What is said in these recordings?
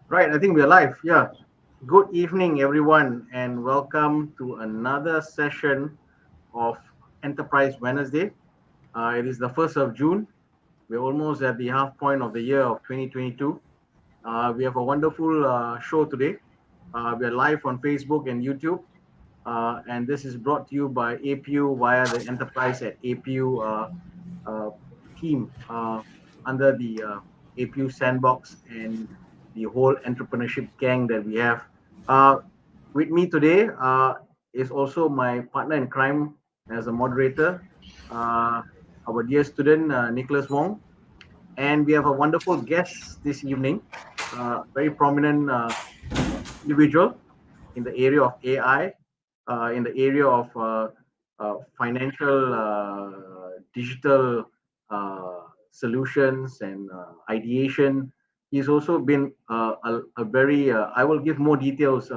Right, I think we're live. Yeah. Good evening, everyone, and welcome to another session of Enterprise Wednesday. It is the 1st of June. We're almost at the half point of the year of 2022. We have a wonderful show today. We are live on Facebook and YouTube, and this is brought to you by APU via the Enterprise at APU uh, team under the APU sandbox and the whole entrepreneurship gang that we have. Uh, with me today is also my partner in crime as a moderator, uh, our dear student, Nicholas Wong. And we have a wonderful guest this evening, very prominent individual in the area of AI, in the area of financial digital solutions and ideation. He's also been a very, I will give more details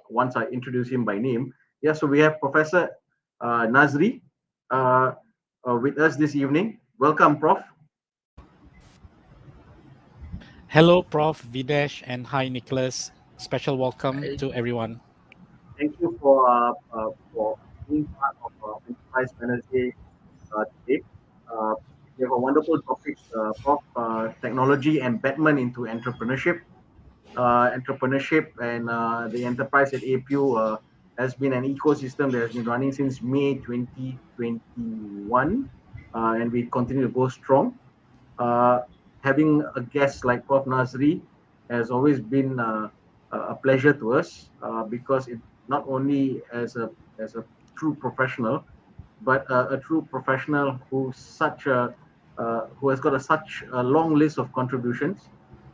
once I introduce him by name. Yeah, so we have Professor Nazri uh, with us this evening. Welcome, Prof. Hello, Prof. Videsh, and hi, Nicholas. Special welcome to everyone. Thank you for being part of Enterprise Wednesday today. Uh, we have a wonderful topic of technology embedment into entrepreneurship. Entrepreneurship and the enterprise at APU has been an ecosystem that has been running since May 2021, and we continue to go strong. Uh, Having a guest like Prof. Nazri has always been a pleasure to us because it not only as a true professional, but a true professional who has got such a long list of contributions,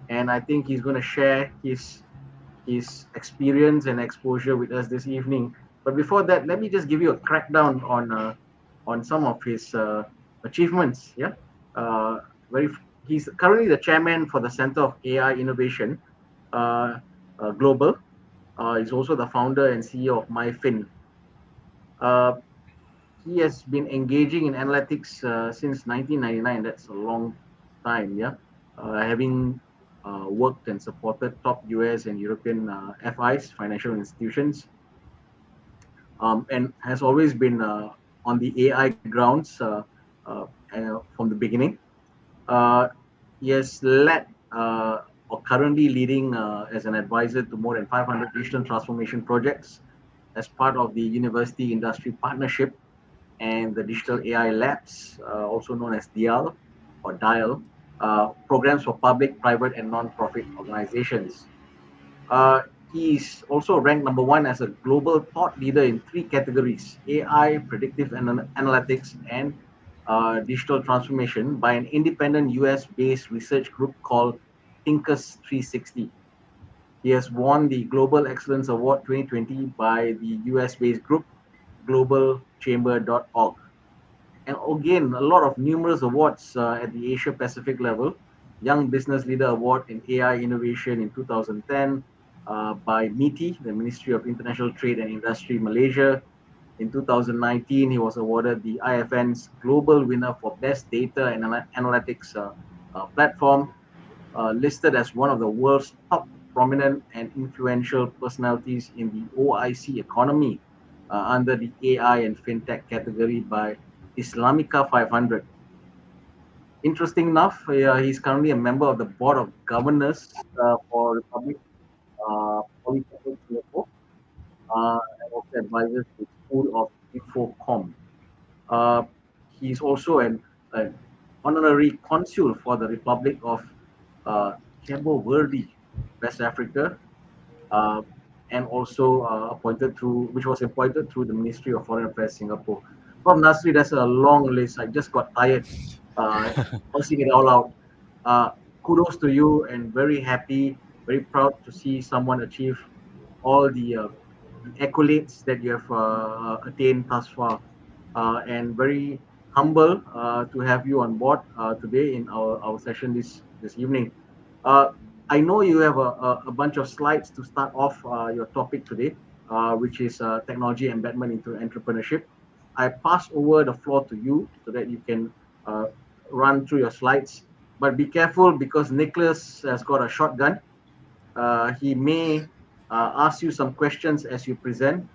and I think he's going to share his experience and exposure with us this evening. But before that, let me just give you a crackdown on some of his achievements. Yeah, uh, very. He's currently the chairman for the Center of AI Innovation uh, Global. He's also the founder and CEO of MyFin. Uh, he has been engaging in analytics since 1999. That's a long time, yeah. Having worked and supported top US and European FIs, financial institutions, and has always been on the AI grounds from the beginning. Uh, he has led or currently leading as an advisor to more than 500 digital transformation projects as part of the University Industry Partnership and the Digital AI Labs, also known as DIAL or DIAL, programs for public, private, and non-profit organizations. Uh, he is also ranked number one as a global thought leader in three categories: AI, predictive analytics, and digital transformation by an independent US based research group called Thinkers 360. He has won the Global Excellence Award 2020 by the US based group globalchamber.org. And again, a lot of numerous awards at the Asia Pacific level. Young Business Leader Award in AI Innovation in 2010 by MITI, the Ministry of International Trade and Industry, Malaysia. In 2019, he was awarded the IFN's Global Winner for Best Data and Analytics Platform, listed as one of the world's top prominent and influential personalities in the OIC economy under the AI and FinTech category by Islamica 500. Interesting enough, he's currently a member of the Board of Governors for Republic Polytechnic Singapore and also advises the School of Infocom. Uh, he's also an honorary consul for the Republic of Cabo Verde, West Africa, uh, and also which was appointed through the Ministry of Foreign Affairs Singapore. From Nasri, that's a long list. I just got tired parsing it all out. Uh, Kudos to you, and very happy, very proud to see someone achieve all the accolades that you have attained thus far, and very humble to have you on board today in our session this evening. Uh, I know you have a bunch of slides to start off your topic today, which is technology embedment into entrepreneurship. I pass over the floor to you so that you can uh, run through your slides. But be careful because Nicholas has got a shotgun. He may ask you some questions as you present,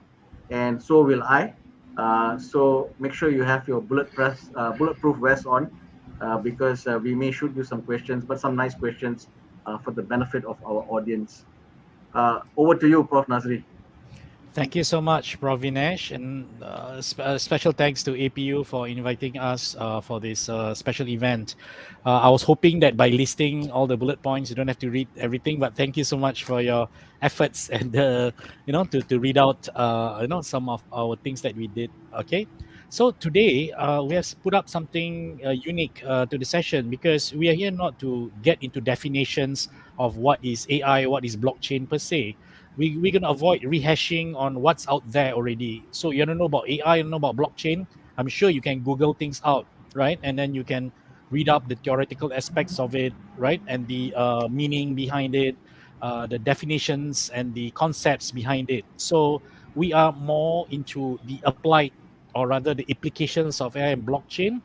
and so will I. So make sure you have your bulletproof vest on, because we may shoot you some questions, but some nice questions for the benefit of our audience. Over to you, Prof. Nazri. Thank you so much, Prof. Vinesh, and special thanks to APU for inviting us for this special event. I was hoping that by listing all the bullet points, you don't have to read everything, but thank you so much for your efforts and to read out some of our things that we did. Okay, so today we have put up something unique to the session because we are here not to get into definitions of what is AI, what is blockchain per se. We're gonna avoid rehashing on what's out there already. So you don't know about AI, you don't know about blockchain. I'm sure you can Google things out, right? And then you can read up the theoretical aspects of it, right? And the meaning behind it, the definitions and the concepts behind it. So we are more into the applied, or rather the applications of AI and blockchain,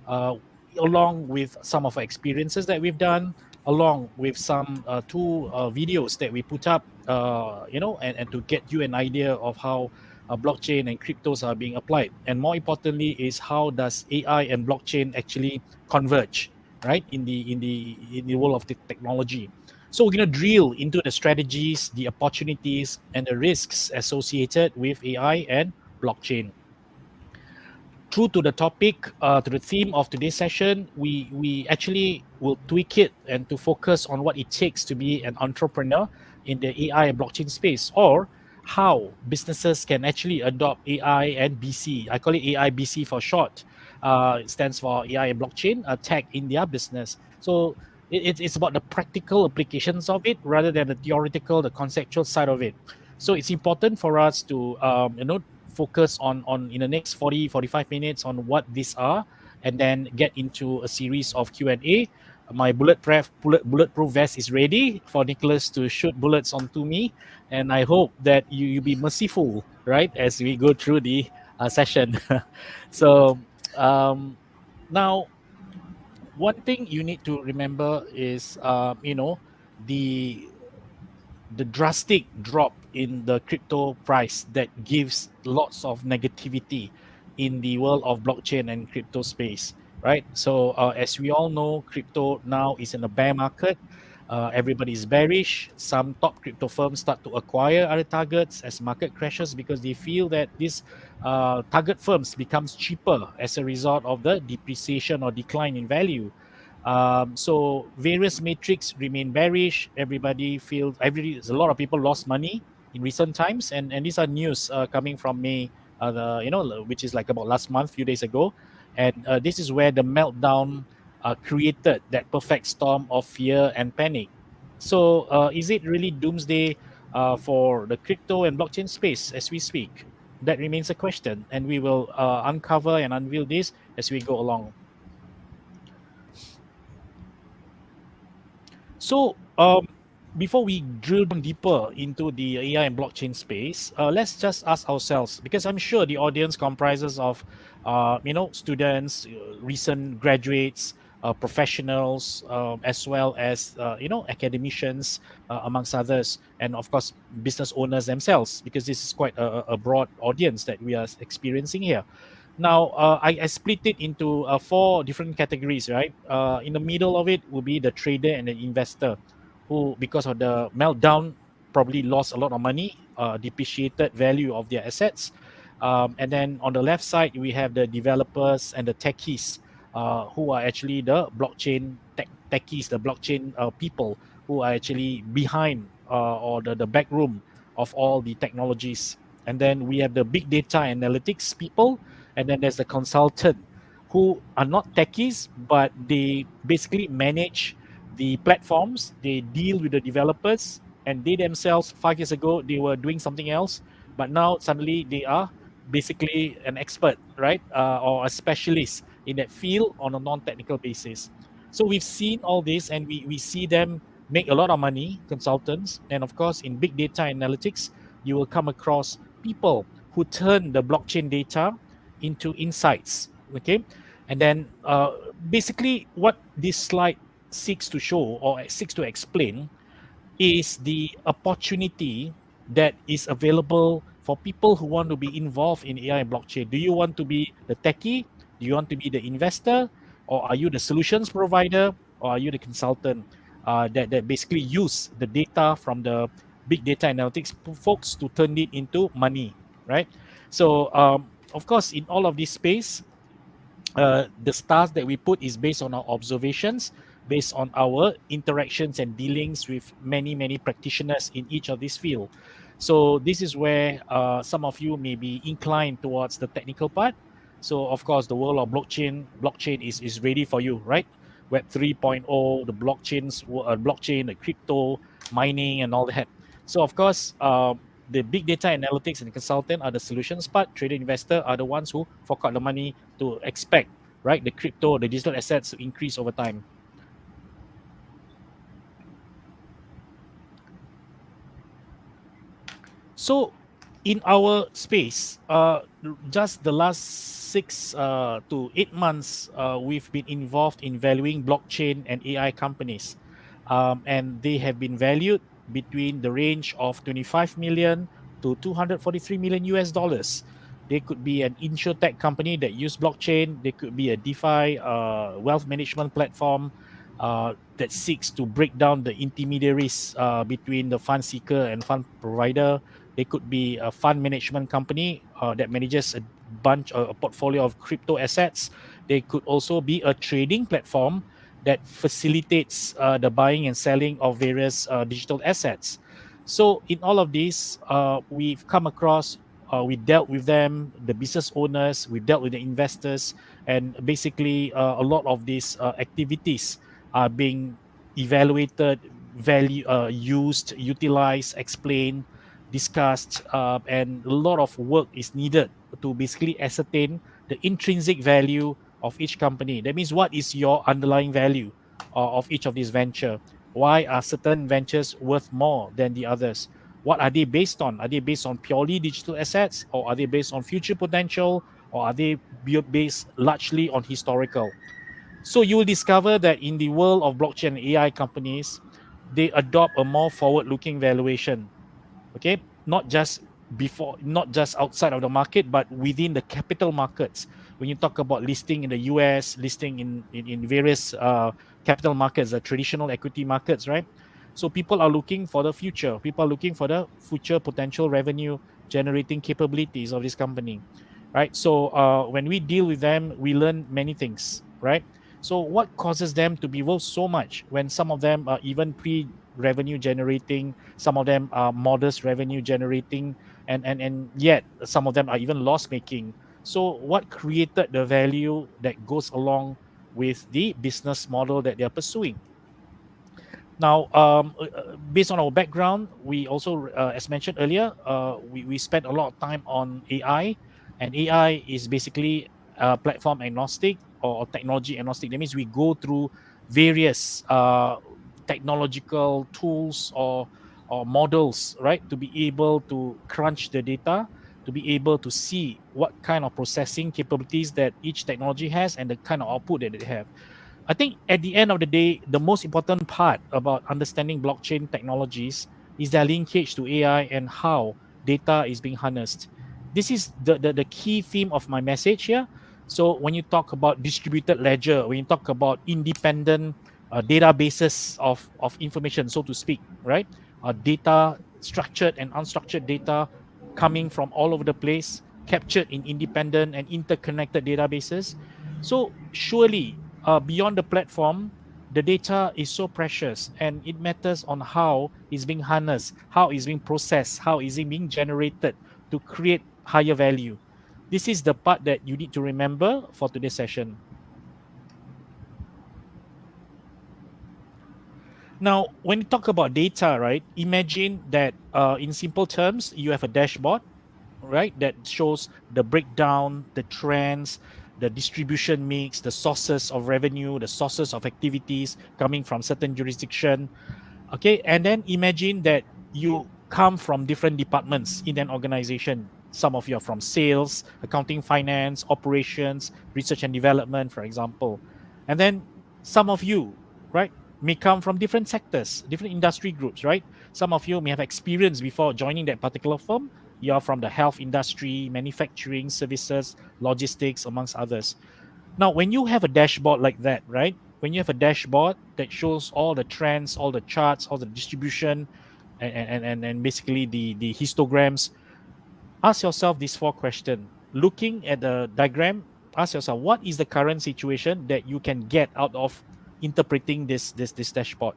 uh, along with some of our experiences that we've done, along with some two videos that we put up, and to get you an idea of how blockchain and cryptos are being applied. And more importantly, is how does AI and blockchain actually converge, right, in the world of the technology. So we're going to drill into the strategies, the opportunities, and the risks associated with AI and blockchain. True to the topic, to the theme of today's session, we actually will tweak it and to focus on what it takes to be an entrepreneur in the AI and blockchain space, or how businesses can actually adopt AI and BC. I call it AI BC for short. It stands for AI and blockchain tech in their business. So it's about the practical applications of it rather than the theoretical, the conceptual side of it. So it's important for us to focus on in the next 40-45 minutes on what these are, and then get into a series of Q&A. My bulletproof vest is ready for Nicholas to shoot bullets onto me, and I hope that you be merciful, right, as we go through the session. So um, now, one thing you need to remember is the the drastic drop in the crypto price that gives lots of negativity in the world of blockchain and crypto space, right? So as we all know, crypto now is in a bear market. Everybody is bearish. Some top crypto firms start to acquire other targets as market crashes because they feel that these target firms becomes cheaper as a result of the depreciation or decline in value. So various metrics remain bearish. There's a lot of people lost money in recent times, and these are news coming from May, which is like about last month, few days ago, and this is where the meltdown created that perfect storm of fear and panic. So is it really doomsday for the crypto and blockchain space as we speak? That remains a question, and we will uncover and unveil this as we go along. So, before we drill down deeper into the AI and blockchain space, let's just ask ourselves, because I'm sure the audience comprises of, students, recent graduates, professionals, as well as, academicians, amongst others, and of course, business owners themselves, because this is quite a broad audience that we are experiencing here. Now, I split it into four different categories, right? In the middle of it will be the trader and the investor, who, because of the meltdown, probably lost a lot of money, depreciated value of their assets. And then on the left side, we have the developers and the techies, who are actually the blockchain techies, the blockchain people who are actually behind or the back room of all the technologies. And then we have the big data analytics people, and then there's the consultant who are not techies, but they basically manage the platforms, they deal with the developers, and they themselves 5 years ago they were doing something else, but now suddenly they are basically an expert, right, or a specialist in that field on a non-technical basis. So we've seen all this, and we see them make a lot of money, consultants. And of course, in big data analytics, you will come across people who turn the blockchain data into insights. Okay, and then basically what this slide seeks to show or seeks to explain is the opportunity that is available for people who want to be involved in AI and blockchain. Do you want to be the techie? Do you want to be the investor? Or are you the solutions provider? Or are you the consultant that basically use the data from the big data analytics folks to turn it into money, right? So, of course, in all of this space, the stars that we put is based on our observations, based on our interactions and dealings with many practitioners in each of this field. So this is where some of you may be inclined towards the technical part. So of course, the world of blockchain is ready for you, right? Web 3.0, the blockchain, the crypto mining, and all that. So of course, the big data analytics and consultant are the solutions part. Trader investor are the ones who fork out the money to expect, right, the crypto, the digital assets to increase over time. So in our space, just the last 6 to 8 months, we've been involved in valuing blockchain and AI companies, and they have been valued between the range of 25 million to 243 million US dollars. They could be an insurtech company that use blockchain. They could be a DeFi wealth management platform that seeks to break down the intermediaries between the fund seeker and fund provider. They could be a fund management company that manages a portfolio of crypto assets. They could also be a trading platform that facilitates the buying and selling of various digital assets. So in all of these, we've come across, we dealt with them, the business owners, we dealt with the investors, and basically a lot of these activities are being evaluated, used, utilized, explained, discussed, and a lot of work is needed to basically ascertain the intrinsic value of each company. That means what is your underlying value of each of these venture? Why are certain ventures worth more than the others? What are they based on? Are they based on purely digital assets, or are they based on future potential, or are they based largely on historical? So you will discover that in the world of blockchain and AI companies, they adopt a more forward-looking valuation. Okay, not just outside of the market, but within the capital markets. When you talk about listing in the US, listing in various capital markets, the traditional equity markets, right? So people are looking for the future. People are looking for the future potential revenue generating capabilities of this company, right? So when we deal with them, we learn many things, right? So what causes them to be worth so much when some of them are even pre-revenue generating, some of them are modest revenue generating, and yet some of them are even loss making? So what created the value that goes along with the business model that they're pursuing? Now, based on our background, we also, as mentioned earlier, we spent a lot of time on AI, and AI is basically platform agnostic or technology agnostic. That means we go through various technological tools or models, right, to be able to crunch the data, to be able to see what kind of processing capabilities that each technology has and the kind of output that they have. I think at the end of the day, the most important part about understanding blockchain technologies is their linkage to AI and how data is being harnessed. This is the key theme of my message here. So when you talk about distributed ledger, when you talk about independent databases of information, so to speak, right? Data, structured and unstructured data coming from all over the place, captured in independent and interconnected databases. So surely beyond the platform, the data is so precious and it matters on how it's being harnessed, how it's being processed, how is it being generated to create higher value. This is the part that you need to remember for today's session. Now, when you talk about data, right, imagine that in simple terms, you have a dashboard, right, that shows the breakdown, the trends, the distribution mix, the sources of revenue, the sources of activities coming from certain jurisdiction. Okay, and then imagine that you come from different departments in an organization. Some of you are from sales, accounting, finance, operations, research and development, for example. And then some of you, right, may come from different sectors, different industry groups, right? Some of you may have experience before joining that particular firm. You are from the health industry, manufacturing, services, logistics, amongst others. Now, when you have a dashboard like that, right? When you have a dashboard that shows all the trends, all the charts, all the distribution, and basically the histograms, ask yourself these four questions. Looking at the diagram, ask yourself what is the current situation that you can get out of interpreting this dashboard.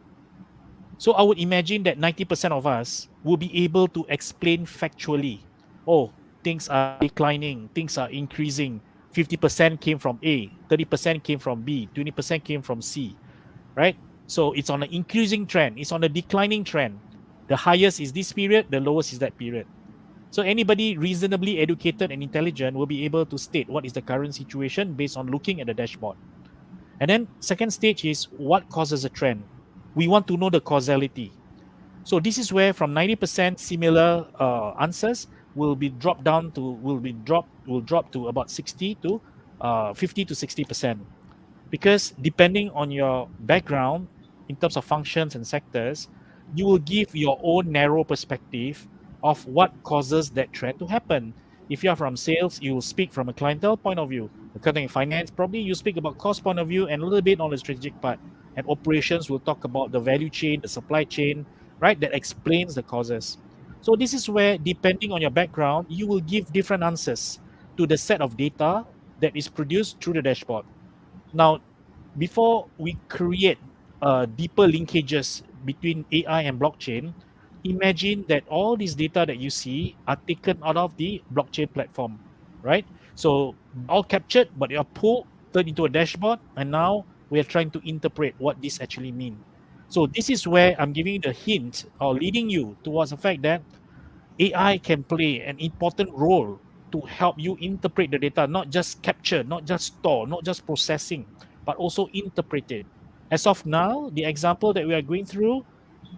So I would imagine that 90% of us will be able to explain factually. Oh, things are declining, things are increasing. 50% came from A, 30% came from B, 20% came from C, right? So it's on an increasing trend, it's on a declining trend. The highest is this period, the lowest is that period. So anybody reasonably educated and intelligent will be able to state what is the current situation based on looking at the dashboard. And then second stage is what causes a trend. We want to know the causality. So this is where from 90% similar answers will drop to about 60 to 50 to 60%. Because depending on your background in terms of functions and sectors, you will give your own narrow perspective of what causes that trend to happen. If you are from sales, you will speak from a clientele point of view. Accounting and finance, probably you speak about cost point of view and a little bit on the strategic part. And operations will talk about the value chain, the supply chain, right? That explains the causes. So this is where, depending on your background, you will give different answers to the set of data that is produced through the dashboard. Now, before we create deeper linkages between AI and blockchain, imagine that all this data that you see are taken out of the blockchain platform, right? So all captured, but they are pulled, turned into a dashboard, and now we are trying to interpret what this actually means. So this is where I'm giving you the hint or leading you towards the fact that AI can play an important role to help you interpret the data, not just capture, not just store, not just processing, but also interpret it. As of now, the example that we are going through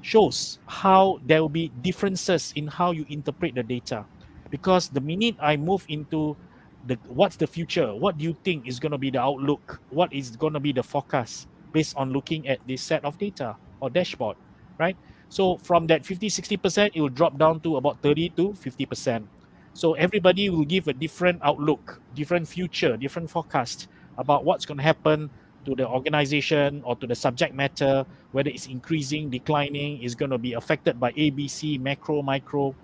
shows how there will be differences in how you interpret the data. Because the minute I move into the what's the future, what do you think is going to be the outlook, what is going to be the forecast based on looking at this set of data or dashboard, right? So from that 50-60%, it will drop down to about 30 to 50%. So everybody will give a different outlook, different future, different forecast about what's going to happen to the organization or to the subject matter, whether it's increasing, declining, is going to be affected by ABC, macro, micro,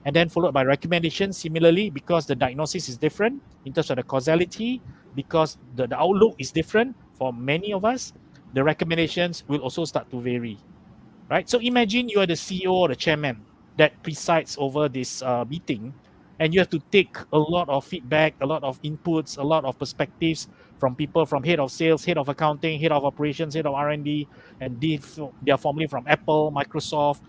and then followed by recommendations. Similarly, because the diagnosis is different in terms of the causality, because the outlook is different for many of us, the recommendations will also start to vary, right? So imagine you are the CEO or the chairman that presides over this meeting, and you have to take a lot of feedback, a lot of inputs, a lot of perspectives from people from head of sales, head of accounting, head of operations, head of R&D, and they are formerly from Apple, Microsoft,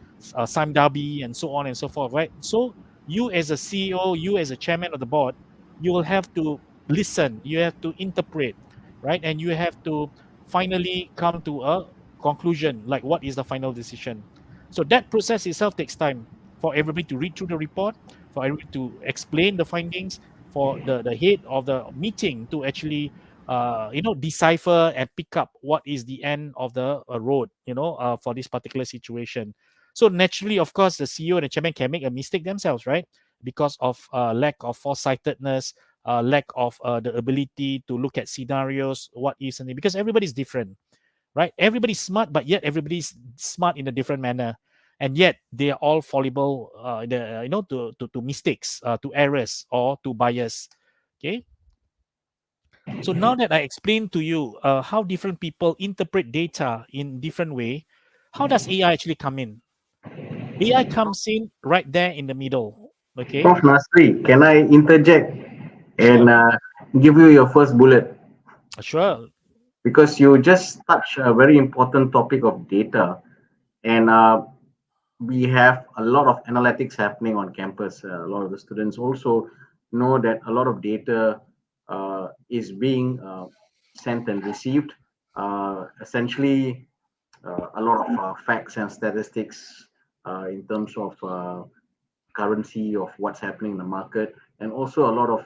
Sam Darby, and so on and so forth, right? So you as a CEO, you as a chairman of the board, you will have to listen, you have to interpret, right? And you have to finally come to a conclusion, like what is the final decision. So that process itself takes time for everybody to read through the report, for everybody to explain the findings, for the head of the meeting to actually decipher and pick up what is the end of the road, for this particular situation. So naturally, of course, the CEO and the chairman can make a mistake themselves, right? Because of lack of foresightedness, lack of the ability to look at scenarios, what is, and because everybody's different, right? Everybody's smart, but yet everybody's smart in a different manner, and yet they are all fallible, to mistakes, to errors, or to bias. Okay. So now that I explained to you how different people interpret data in different way, how does AI actually come in? AI comes in right there in the middle. Okay. Prof. Nazri, can I interject and Sure. give you your first bullet? Sure. Because you just touched a very important topic of data, and we have a lot of analytics happening on campus. A lot of the students also know that a lot of data is being sent and received. Essentially, a lot of facts and statistics in terms of currency of what's happening in the market, and also a lot of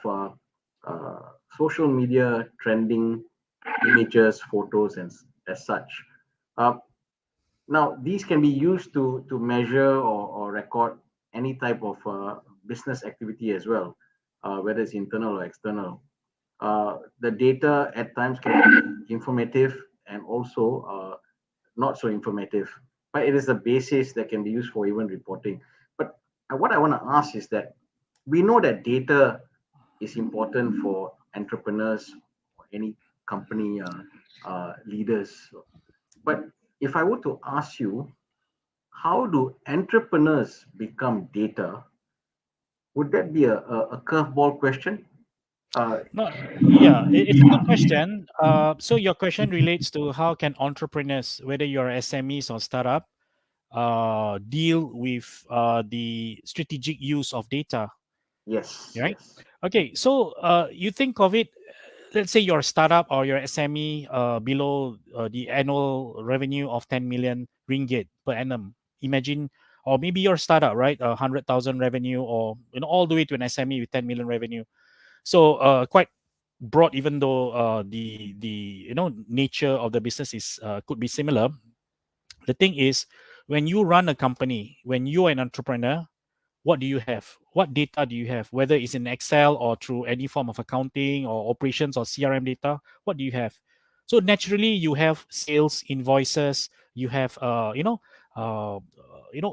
social media trending images, photos, and as such. Uh, Now, these can be used to measure or record any type of business activity as well, whether it's internal or external. The data at times can be informative and also not so informative, but it is the basis that can be used for even reporting. But what I want to ask is that we know that data is important for entrepreneurs or any company leaders. But if I were to ask you, how do entrepreneurs become data? Would that be a curveball question? Uh, No, yeah, it's a good question. So your question relates to how can entrepreneurs, whether you're SMEs or startup, deal with the strategic use of data, yes, right? yes, Okay, so you think of it, let's say you're a startup or your SME below the annual revenue of 10 million ringgit per annum. Imagine, or maybe you're a startup, right? 100,000 revenue, or all the way to an SME with 10 million revenue. So quite broad, even though the nature of the business is could be similar. The thing is, when you run a company, when you're an entrepreneur, what do you have? What data do you have? Whether it's in Excel or through any form of accounting or operations or CRM data, what do you have? So naturally, you have sales invoices. You have,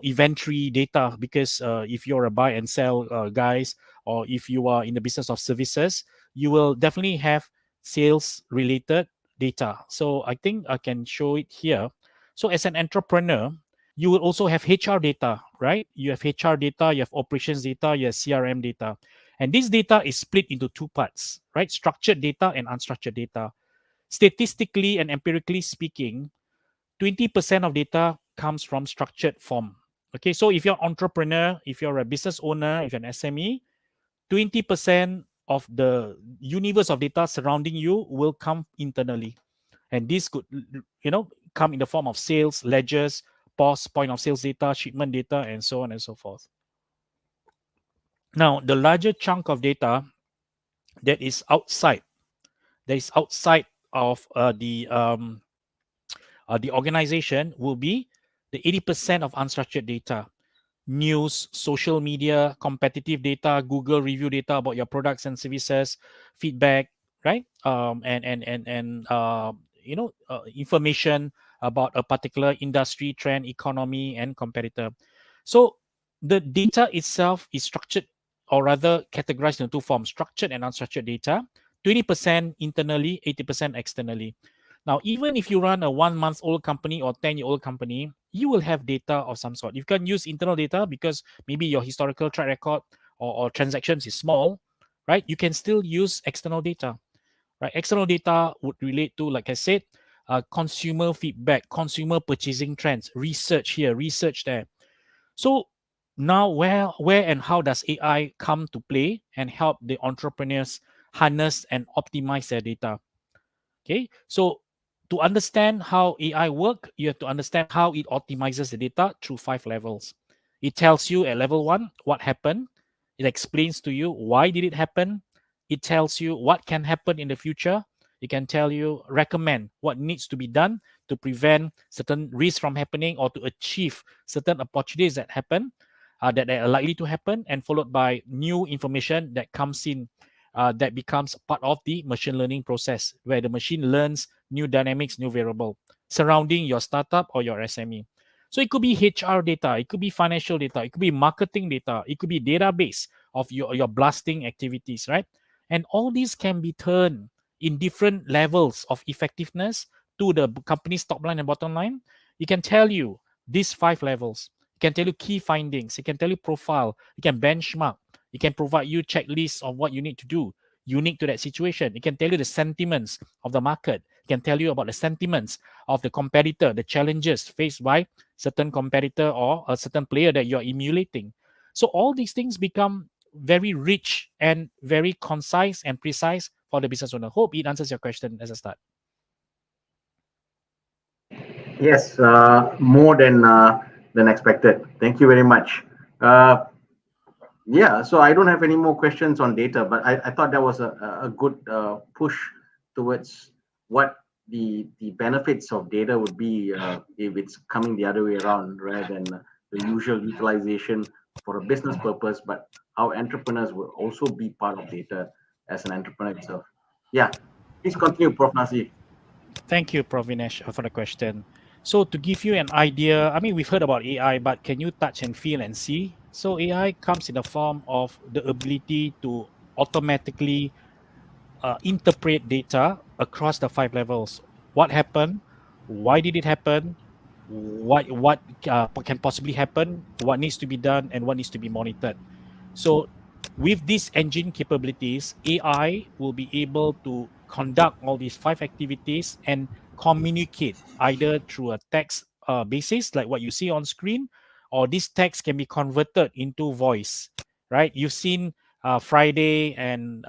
inventory data, because if you're a buy and sell guys, or if you are in the business of services, you will definitely have sales related data. So I think I can show it here. So as an entrepreneur, you will also have HR data, right? You have HR data, you have operations data, you have CRM data. And this data is split into two parts, right? Structured data and unstructured data. Statistically and empirically speaking, 20% of data comes from structured form. Okay, so if you're an entrepreneur, if you're a business owner, if you're an SME, 20% of the universe of data surrounding you will come internally. And this could, come in the form of sales, ledgers, POS, point of sales data, shipment data, and so on and so forth. Now, the larger chunk of data that is outside, of the organization will be the 80% of unstructured data. News, social media, competitive data, Google review data about your products and services, feedback, right? Information about a particular industry, trend, economy, and competitor. So the data itself is structured, or rather categorized into two forms: structured and unstructured data. 20% internally, 80% externally. Now, even if you run a 1 month old company or 10-year-old company, you will have data of some sort. You can use internal data because maybe your historical track record or transactions is small, right? You can still use external data, right? External data would relate to, like I said, consumer feedback, consumer purchasing trends, research here, research there. So now, where and how does AI come to play and help the entrepreneurs harness and optimize their data? Okay, so to understand how AI work, you have to understand how it optimizes the data through 5 levels. It tells you at level 1 what happened. It explains to you why did it happen. It tells you what can happen in the future. It can tell you, recommend what needs to be done to prevent certain risks from happening or to achieve certain opportunities that happen, that are likely to happen, and followed by new information that comes in, that becomes part of the machine learning process, where the machine learns new dynamics, new variable surrounding your startup or your SME. So it could be HR data, it could be financial data, it could be marketing data, it could be database of your blasting activities, right? And all these can be turned in different levels of effectiveness to the company's top line and bottom line. It can tell you these 5 levels. It can tell you key findings. It can tell you profile. It can benchmark. It can provide you checklists of what you need to do unique to that situation. It can tell you the sentiments of the market. It can tell you about the sentiments of the competitor, the challenges faced by certain competitor or a certain player that you're emulating. So all these things become very rich and very concise and precise for the business owner. Hope it answers your question as a start. yes, more than expected. Thank you very much. Uh, yeah, so I don't have any more questions on data, but I thought that was a good push towards what the benefits of data would be if it's coming the other way around rather than the usual utilization for a business purpose, but how entrepreneurs will also be part of data as an entrepreneur itself. Yeah, please continue, Prof. Nazri. Thank you, Provinesh, for the question. So to give you an idea, I mean, we've heard about AI, but can you touch and feel and see? So AI comes in the form of the ability to automatically interpret data across the 5 levels. What happened? Why did it happen? What can possibly happen? What needs to be done, and what needs to be monitored? So, with these engine capabilities, AI will be able to conduct all these 5 activities and communicate either through a text basis, like what you see on screen, or this text can be converted into voice. Right? You've seen Friday and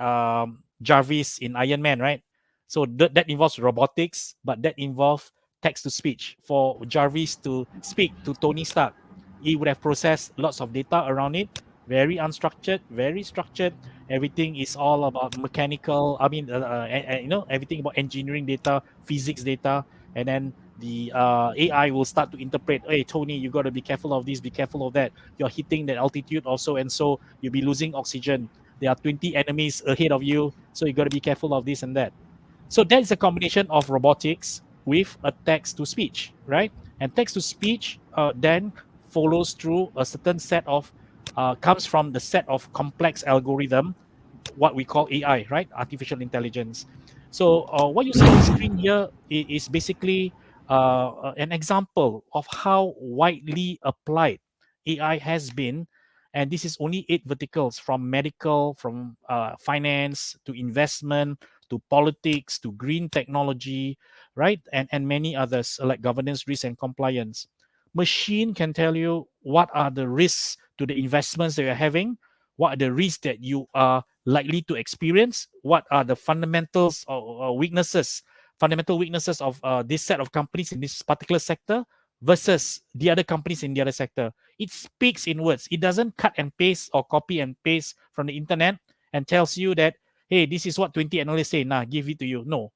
Jarvis in Iron Man, right? So that involves robotics, but that involves text to speech. For Jarvis to speak to Tony Stark, he would have processed lots of data around it, very unstructured, very structured. Everything is all about mechanical. I mean, everything about engineering data, physics data, and then the AI will start to interpret. Hey, Tony, you got to be careful of this, be careful of that. You're hitting that altitude also, and so you'll be losing oxygen. There are 20 enemies ahead of you, so you got to be careful of this and that. So that is a combination of robotics with a text to speech, right? And text to speech then follows through a certain set of comes from the set of complex algorithm, what we call AI, right? Artificial intelligence. So what you see on screen here is basically an example of how widely applied AI has been. And this is only 8 verticals, from medical, from finance to investment to politics to green technology, right? And many others like governance, risk, and compliance. Machine can tell you what are the risks to the investments that you're having, what are the risks that you are likely to experience, what are the fundamentals or weaknesses, fundamental weaknesses of this set of companies in this particular sector versus the other companies in the other sector. It speaks in words. It doesn't cut and paste or copy and paste from the internet and tells you that, hey, this is what 20 analysts say. Nah, give it to you. No,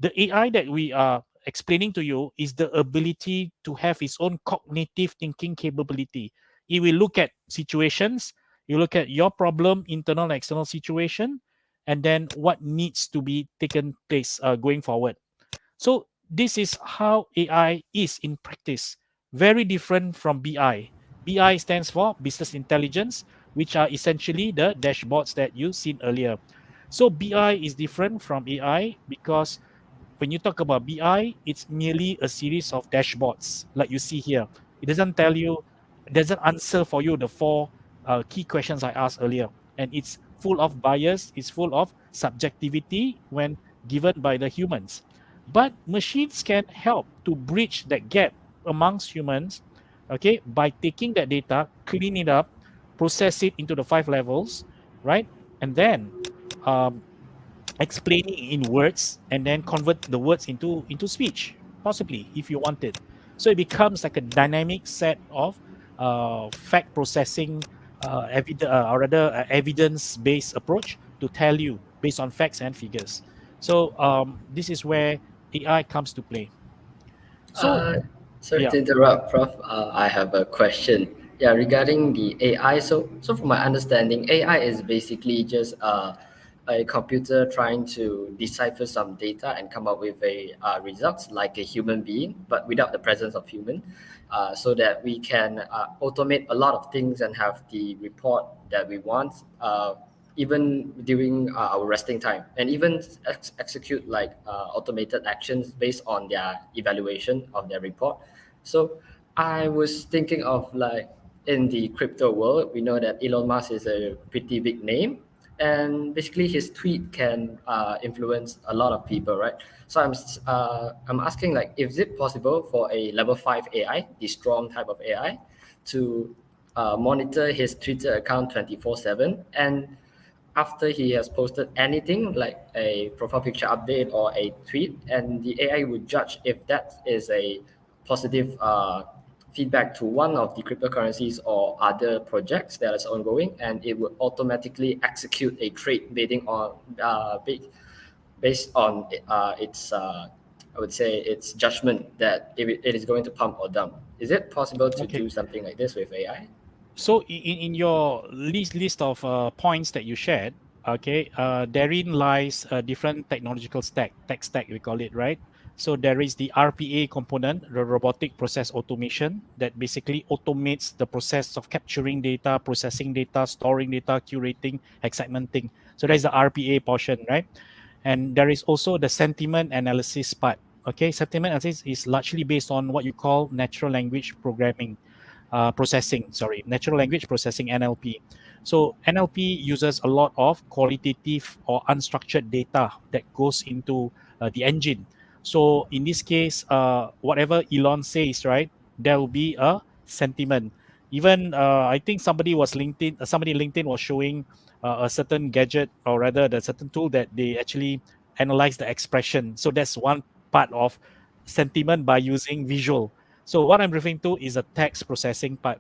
the AI that we are explaining to you is the ability to have its own cognitive thinking capability. It will look at situations, you look at your problem, internal and external situation, and then what needs to be taken place going forward. So this is how AI is in practice. Very different from BI. BI stands for business intelligence, which are essentially the dashboards that you've seen earlier. So BI is different from AI because when you talk about BI, it's merely a series of dashboards like you see here. It doesn't tell you, it doesn't answer for you the 4 key questions I asked earlier. And it's full of bias, it's full of subjectivity when given by the humans. But machines can help to bridge that gap amongst humans, okay, by taking that data, clean it up, process it into the 5 levels, right? And then um, explaining in words and then convert the words into speech, possibly if you want it. So it becomes like a dynamic set of fact processing, or rather evidence based approach to tell you based on facts and figures. So this is where AI comes to play. So Uh, Sorry yeah. to interrupt, Prof. I have a question. Yeah, regarding the AI. So from my understanding, AI is basically just a computer trying to decipher some data and come up with a results like a human being, but without the presence of human, so that we can automate a lot of things and have the report that we want. Even during our resting time, and even execute like automated actions based on their evaluation of their report. So I was thinking of like in the crypto world, we know that Elon Musk is a pretty big name, and basically his tweet can influence a lot of people, right? So I'm asking like, is it possible for a level 5 AI, the strong type of AI, to monitor his Twitter account 24/7, and after he has posted anything like a profile picture update or a tweet, and the AI would judge if that is a positive feedback to one of the cryptocurrencies or other projects that is ongoing, and it would automatically execute a trade based on its I would say, its judgment that it is going to pump or dump. Is it possible to Okay. do something like this with AI? So in your list of points that you shared, okay, therein lies a different technological tech stack we call it, right? So there is the RPA component, the robotic process automation, that basically automates the process of capturing data, processing data, storing data, curating, and segmenting. So there's the RPA portion, right? And there is also the sentiment analysis part. Okay, sentiment analysis is largely based on what you call natural language programming processing, sorry, natural language processing, NLP. So NLP uses a lot of qualitative or unstructured data that goes into the engine. So in this case, whatever Elon says, right, there will be a sentiment. Even I think somebody LinkedIn was showing a certain gadget, or rather the certain tool that they actually analyze the expression. So that's one part of sentiment by using visual. So what I'm referring to is a text processing part.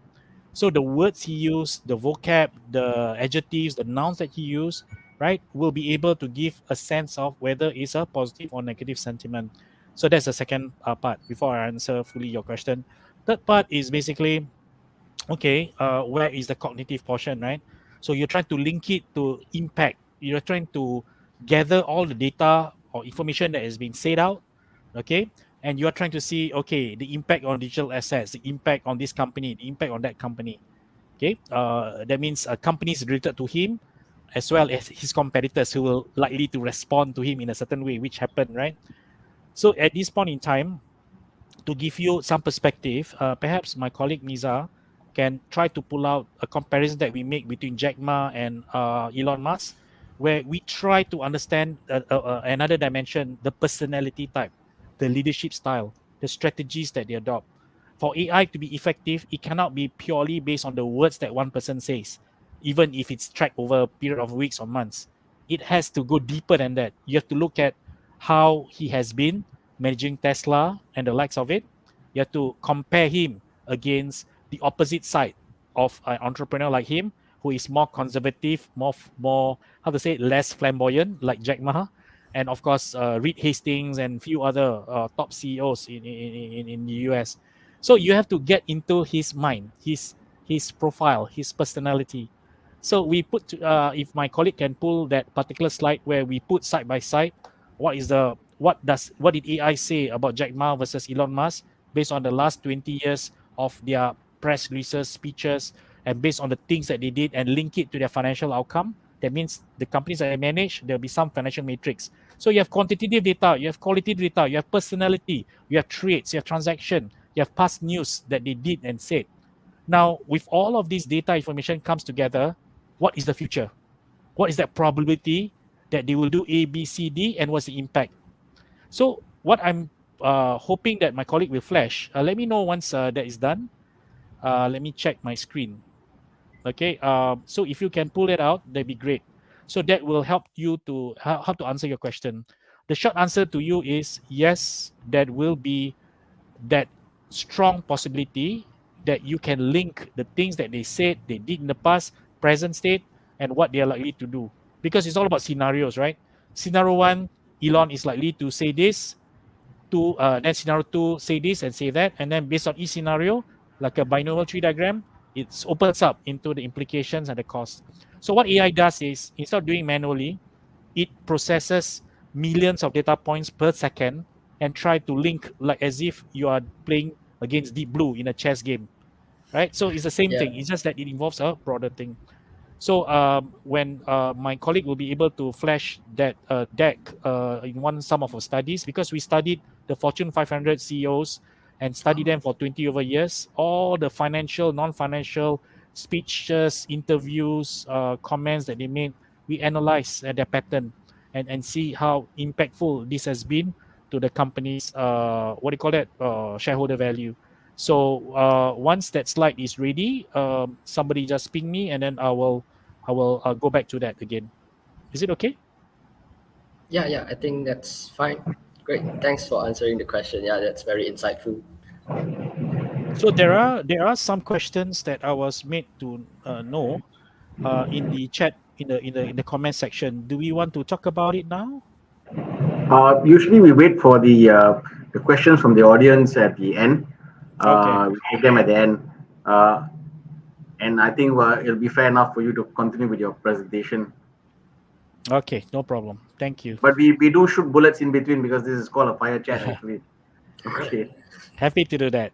So the words he used, the vocab, the adjectives, the nouns that he used, right, will be able to give a sense of whether it's a positive or negative sentiment. So that's the second part before I answer fully your question. Third part is basically, okay, where is the cognitive portion, right? So you're trying to link it to impact. You're trying to gather all the data or information that has been said out, okay? And you're trying to see, okay, the impact on digital assets, the impact on this company, the impact on that company, okay? That means companies related to him, as well as his competitors who will likely to respond to him in a certain way, which happened, right? So at this point in time, to give you some perspective, perhaps my colleague Miza can try to pull out a comparison that we make between Jack Ma and Elon Musk, where we try to understand another dimension, the personality type, the leadership style, the strategies that they adopt. For AI to be effective, it cannot be purely based on the words that one person says, even if it's tracked over a period of weeks or months. It has to go deeper than that. You have to look at how he has been managing Tesla and the likes of it. You have to compare him against the opposite side of an entrepreneur like him, who is more conservative, more how to say, less flamboyant, like Jack Ma, and of course Reed Hastings and few other top CEOs in the US. So you have to get into his mind, his profile, his personality. So we put, if my colleague can pull that particular slide where we put side by side, what did AI say about Jack Ma versus Elon Musk based on the last 20 years of their press releases, speeches, and based on the things that they did, and link it to their financial outcome. That means the companies that they manage, there'll be some financial matrix. So you have quantitative data, you have qualitative data, you have personality, you have traits, you have transaction, you have past news that they did and said. Now, with all of this data information comes together, what is the future? What is that probability that they will do A, B, C, D, and what's the impact? So what I'm hoping that my colleague will flash. Let me know once that is done. Let me check my screen. Okay. So if you can pull it out, that'd be great. So that will help you to how to answer your question. The short answer to you is yes. That will be that strong possibility that you can link the things that they said they did in the past, present state, and what they are likely to do. Because it's all about scenarios, right? Scenario one, Elon is likely to say this. Two, then scenario two, say this and say that, and then based on each scenario, like a binomial tree diagram, it opens up into the implications and the cost. So what AI does is, instead of doing manually, it processes millions of data points per second and try to link, like as if you are playing against Deep Blue in a chess game, right? So it's the same Yeah. thing. It's just that it involves a broader thing. So when my colleague will be able to flash that deck in some of our studies, because we studied the Fortune 500 CEOs and studied them for 20 over years, all the financial, non-financial speeches, interviews, comments that they made, we analyze their pattern and see how impactful this has been to the company's what do you call that, shareholder value. So once that slide is ready, somebody just ping me, and then I will go back to that again. Is it okay? Yeah, I think that's fine. Great. Thanks for answering the question. Yeah, that's very insightful. So there are some questions that I was made to know in the chat, in the comment section. Do we want to talk about it now? Usually we wait for the questions from the audience at the end. Okay. We take them at the end. And I think it'll be fair enough for you to continue with your presentation. Okay, no problem. Thank you. But we do shoot bullets in between because this is called a fire chat actually. Okay. Happy to do that.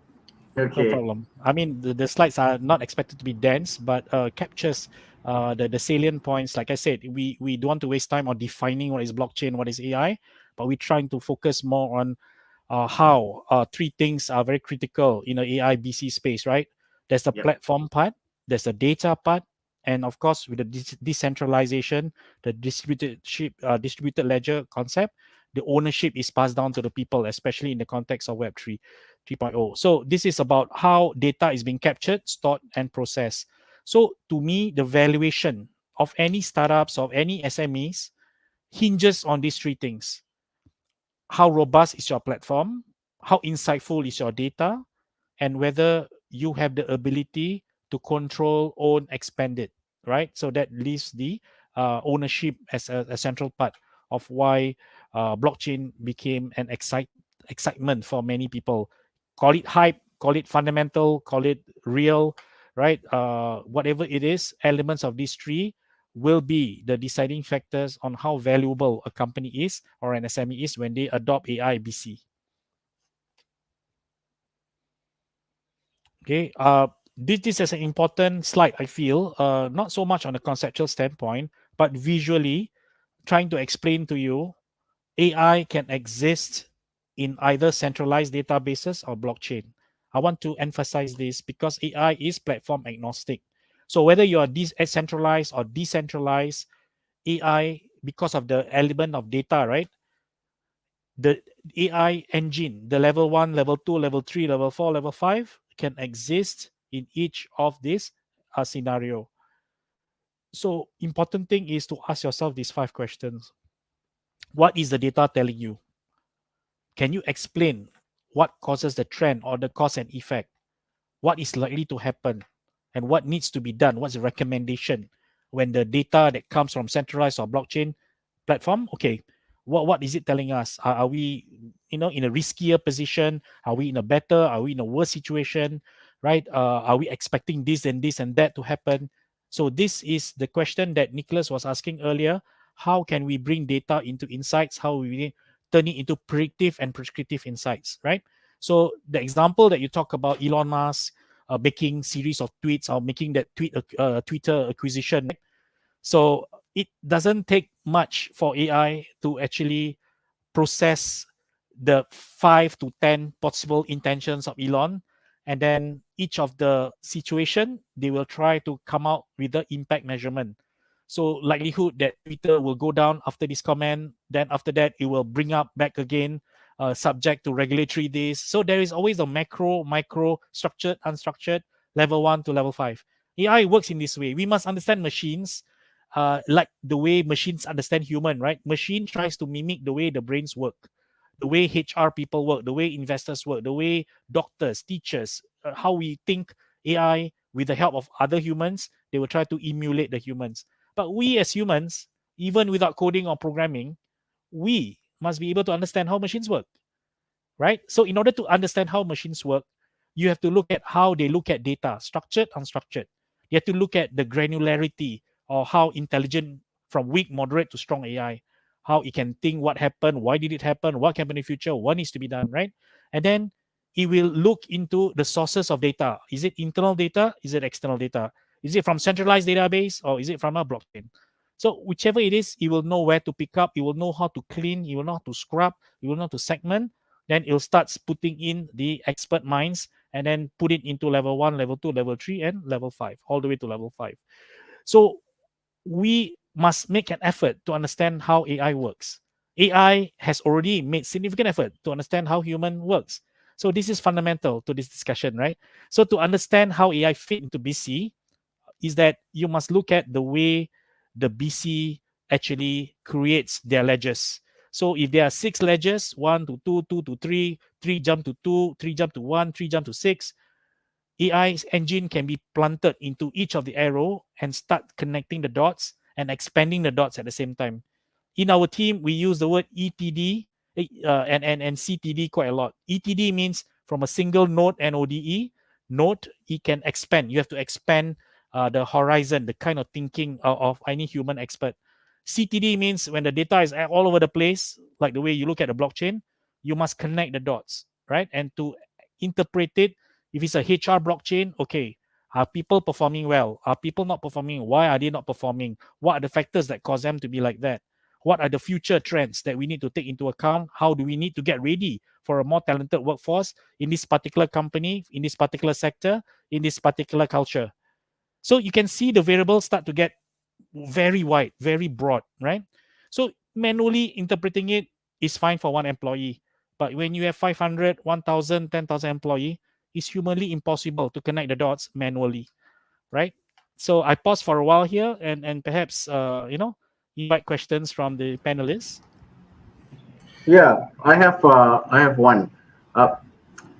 No Okay. problem. I mean, the slides are not expected to be dense, but captures the salient points. Like I said, we don't want to waste time on defining what is blockchain, what is AI, but we're trying to focus more on how three things are very critical in the AI BC space, right? There's the Yep. platform part, there's the data part, and of course, with the decentralization, the distributed ledger concept, the ownership is passed down to the people, especially in the context of Web3 3.0. So this is about how data is being captured, stored, and processed. So to me, the valuation of any startups, of any SMEs, hinges on these three things. How robust is your platform? How insightful is your data? And whether you have the ability to control, own, expand it, right? So that leaves the ownership as a central part of why blockchain became an excitement for many people. Call it hype, call it fundamental, call it real, right? Whatever it is, elements of these three will be the deciding factors on how valuable a company is or an SME is when they adopt AI BC. Okay, this is an important slide, I feel, not so much on a conceptual standpoint, but visually trying to explain to you AI can exist in either centralized databases or blockchain. I want to emphasize this because AI is platform agnostic. So whether you are decentralized or decentralized, AI, because of the element of data, right? The AI engine, the level 1, level 2, level 3, level 4, level 5 can exist in each of these scenario. So important thing is to ask yourself these 5 questions. What is the data telling you? Can you explain what causes the trend or the cause and effect? What is likely to happen? And what needs to be done? What's the recommendation when the data that comes from centralized or blockchain platform? Okay, what is it telling us? Are we, in a riskier position? Are we in a better? Are we in a worse situation? Right? Are we expecting this and that to happen? So this is the question that Nicholas was asking earlier. How can we bring data into insights? How we turn it into predictive and prescriptive insights? Right? So the example that you talk about, Elon Musk making series of tweets or making that Twitter acquisition. Right? So it doesn't take much for AI to actually process the 5 to 10 possible intentions of Elon, and then each of the situation they will try to come out with the impact measurement. So likelihood that Twitter will go down after this comment, then after that it will bring up back again, subject to regulatory this. So there is always a macro, micro, structured, unstructured, level 1 to level 5. AI works in this way. We must understand machines like the way machines understand human, right? Machine tries to mimic the way the brains work, the way HR people work, the way investors work, the way doctors, teachers, how we think AI with the help of other humans, they will try to emulate the humans. But we as humans, even without coding or programming, we must be able to understand how machines work, right? So in order to understand how machines work, you have to look at how they look at data, structured, unstructured. You have to look at the granularity or how intelligent from weak, moderate to strong AI, how it can think what happened, why did it happen, what can happen in the future, what needs to be done, right? And then it will look into the sources of data. Is it internal data? Is it external data? Is it from centralized database or is it from a blockchain? So whichever it is, it will know where to pick up, it will know how to clean, it will know how to scrub, it will know how to segment, then it'll start putting in the expert minds and then put it into level 1, level 2, level 3, and level 5, all the way to level 5. So we must make an effort to understand how AI works. AI has already made significant effort to understand how human works. So this is fundamental to this discussion, right? So to understand how AI fit into BC is that you must look at the way the BC actually creates their ledgers. So if there are 6 ledgers, 1 to 2, 2 to 3, 3 jump to 2, 3 jump to 1, 3 jump to 6, AI's engine can be planted into each of the arrow and start connecting the dots and expanding the dots at the same time. In our team, we use the word ETD, and CTD quite a lot. ETD means from a single node NODE node, it can expand. You have to expand the horizon, the kind of thinking of any human expert. CTD means when the data is all over the place, like the way you look at the blockchain, you must connect the dots, right? And to interpret it, if it's a HR blockchain, okay, are people performing well? Are people not performing? Why are they not performing? What are the factors that cause them to be like that? What are the future trends that we need to take into account? How do we need to get ready for a more talented workforce in this particular company, in this particular sector, in this particular culture? So you can see the variables start to get very wide, very broad, right? So manually interpreting it is fine for one employee. But when you have 500, 1,000, 10,000 employee, it's humanly impossible to connect the dots manually, right? So I pause for a while here and perhaps, invite questions from the panelists. Yeah, I have one. Uh,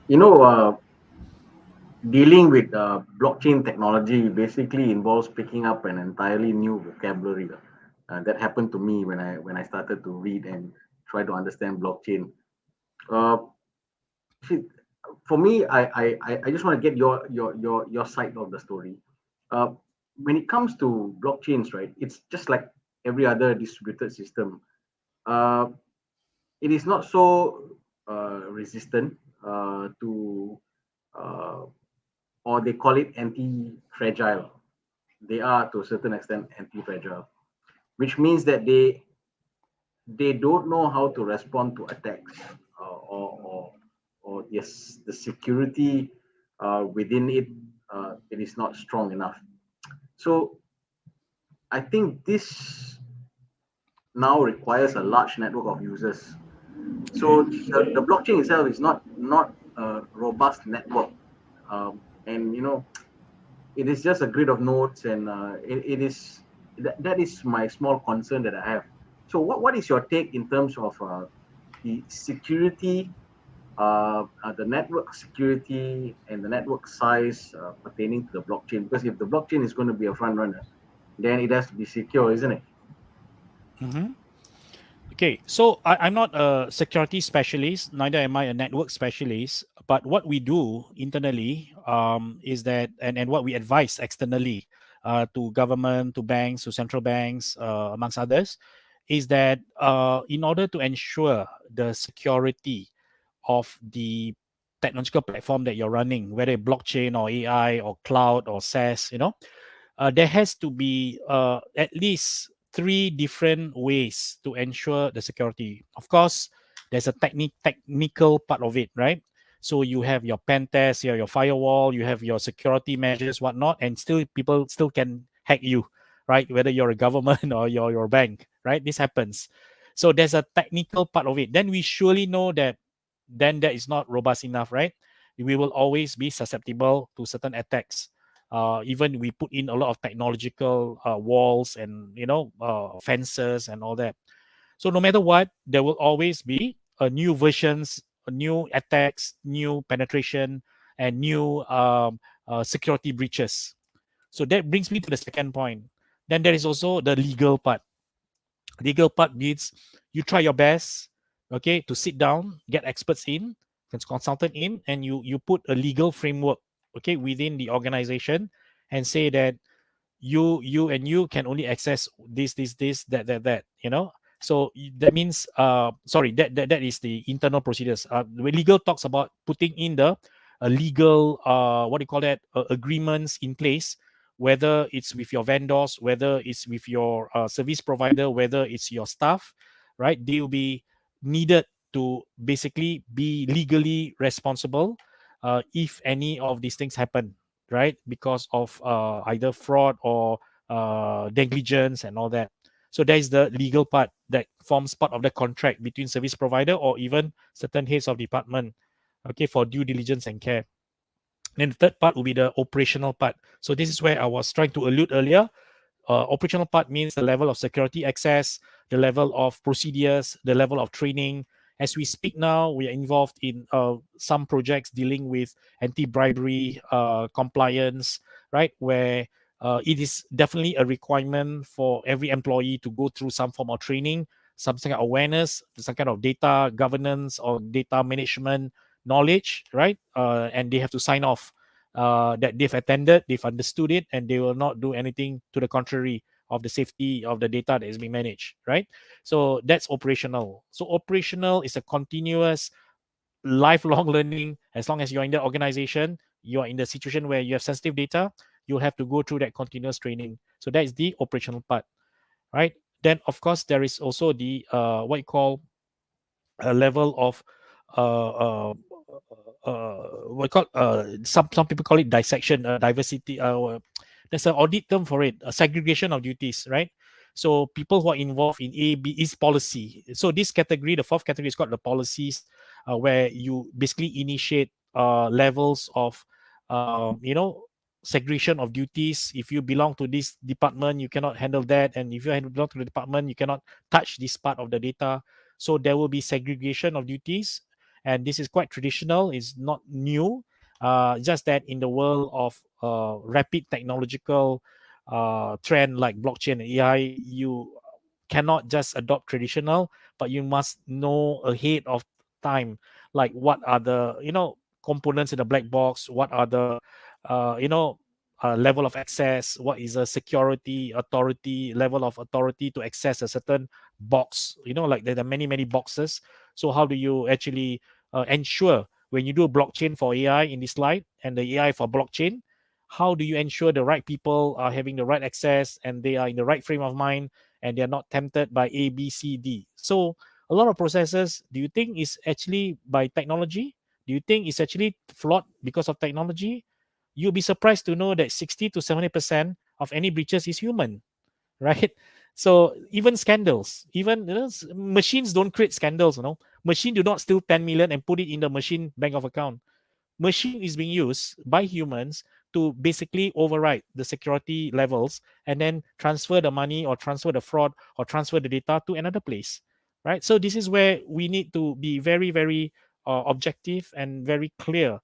you know, dealing with blockchain technology basically involves picking up an entirely new vocabulary. That happened to me when I started to read and try to understand blockchain. Uh, see, for me, I just want to get your side of the story. Uh, when it comes to blockchains, right? It's just like every other distributed system. Uh, it is not so resistant to uh, or they call it anti-fragile. They are to a certain extent anti-fragile, which means that they don't know how to respond to attacks or yes, the security within it it is not strong enough. So I think this now requires a large network of users. Okay. So the blockchain itself is not a robust network, and it is just a grid of nodes, and it is that is my small concern that I have. So what is your take in terms of the security, the network security and the network size pertaining to the blockchain? Because if the blockchain is going to be a front runner, then it has to be secure, isn't it? Mm-hmm. Okay, so I'm not a security specialist, neither am I a network specialist. But what we do internally is that, and what we advise externally to government, to banks, to central banks, amongst others, is that in order to ensure the security of the technological platform that you're running, whether blockchain or AI or cloud or SaaS, there has to be at least three different ways to ensure the security. Of course, there's a technical part of it, right? So you have your pen test, your firewall, you have your security measures, whatnot, and still people still can hack you, right? Whether you're a government or your bank, right? This happens. So there's a technical part of it. Then we surely know that then that is not robust enough, right? We will always be susceptible to certain attacks. Even we put in a lot of technological walls and fences and all that. So no matter what, there will always be new versions, new attacks, new penetration, and new security breaches. So that brings me to the second point. Then there is also the legal part. Legal part means you try your best, okay, to sit down, get experts in, consultant in, and you put a legal framework, okay, within the organization, and say that you can only access this that. So that means sorry, that is the internal procedures. The legal talks about putting in the legal what do you call that, agreements in place, whether it's with your vendors, whether it's with your service provider, whether it's your staff, right? They will be needed to basically be legally responsible if any of these things happen, right? Because of either fraud or negligence and all that. So there is the legal part that forms part of the contract between service provider or even certain heads of department, okay, for due diligence and care. Then the third part will be the operational part. So this is where I was trying to allude earlier. Operational part means the level of security access, the level of procedures, the level of training. As we speak now, we are involved in some projects dealing with anti-bribery compliance, right? Where it is definitely a requirement for every employee to go through some form of training some kind of awareness, some kind of data governance or data management knowledge, right? And they have to sign off that they've attended, they've understood it, and they will not do anything to the contrary of the safety of the data that is being managed, right? So that's operational. So operational is a continuous lifelong learning. As long as you're in the organization, you are in the situation where you have sensitive data, you'll have to go through that continuous training. So that is the operational part, right? Then of course there is also the what you call a level of uh, uh, what you call some people call it dissection, diversity. There's an audit term for it, a segregation of duties, right? So people who are involved in A, B is policy. So this category, the fourth category, is called the policies, where you basically initiate levels of, you know, segregation of duties. If you belong to this department, you cannot handle that, and if you belong to the department, you cannot touch this part of the data. So there will be segregation of duties, and this is quite traditional. It's not new. Just that in the world of rapid technological trend like blockchain and AI, you cannot just adopt traditional, but you must know ahead of time, like what are the, you know, components in the black box, what are the you know, level of access, what is a security authority level of authority to access a certain box, you know, like there are many boxes. So how do you actually ensure when you do a blockchain for AI in this slide and the AI for blockchain, how do you ensure the right people are having the right access and they are in the right frame of mind and they are not tempted by A, B, C, D? So a lot of processes, do you think is actually by technology? Do you think it's actually flawed because of technology? You'll be surprised to know that 60 to 70% of any breaches is human, right? So even scandals, even, you know, machines don't create scandals, you know. Machine do not steal 10 million and put it in the machine bank of account. Machine is being used by humans to basically override the security levels and then transfer the money or transfer the fraud or transfer the data to another place, right? So this is where we need to be very objective and very clear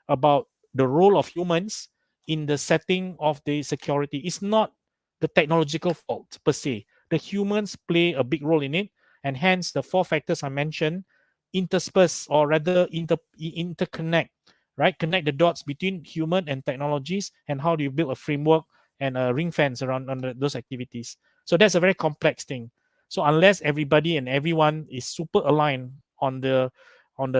about the role of humans in the setting of the security. It's not the technological fault per se. The humans play a big role in it, and hence the four factors I mentioned intersperse, or rather interconnect, right? Connect the dots between human and technologies, and how do you build a framework and a ring fence around those activities. So that's a very complex thing. So unless everybody and everyone is super aligned on the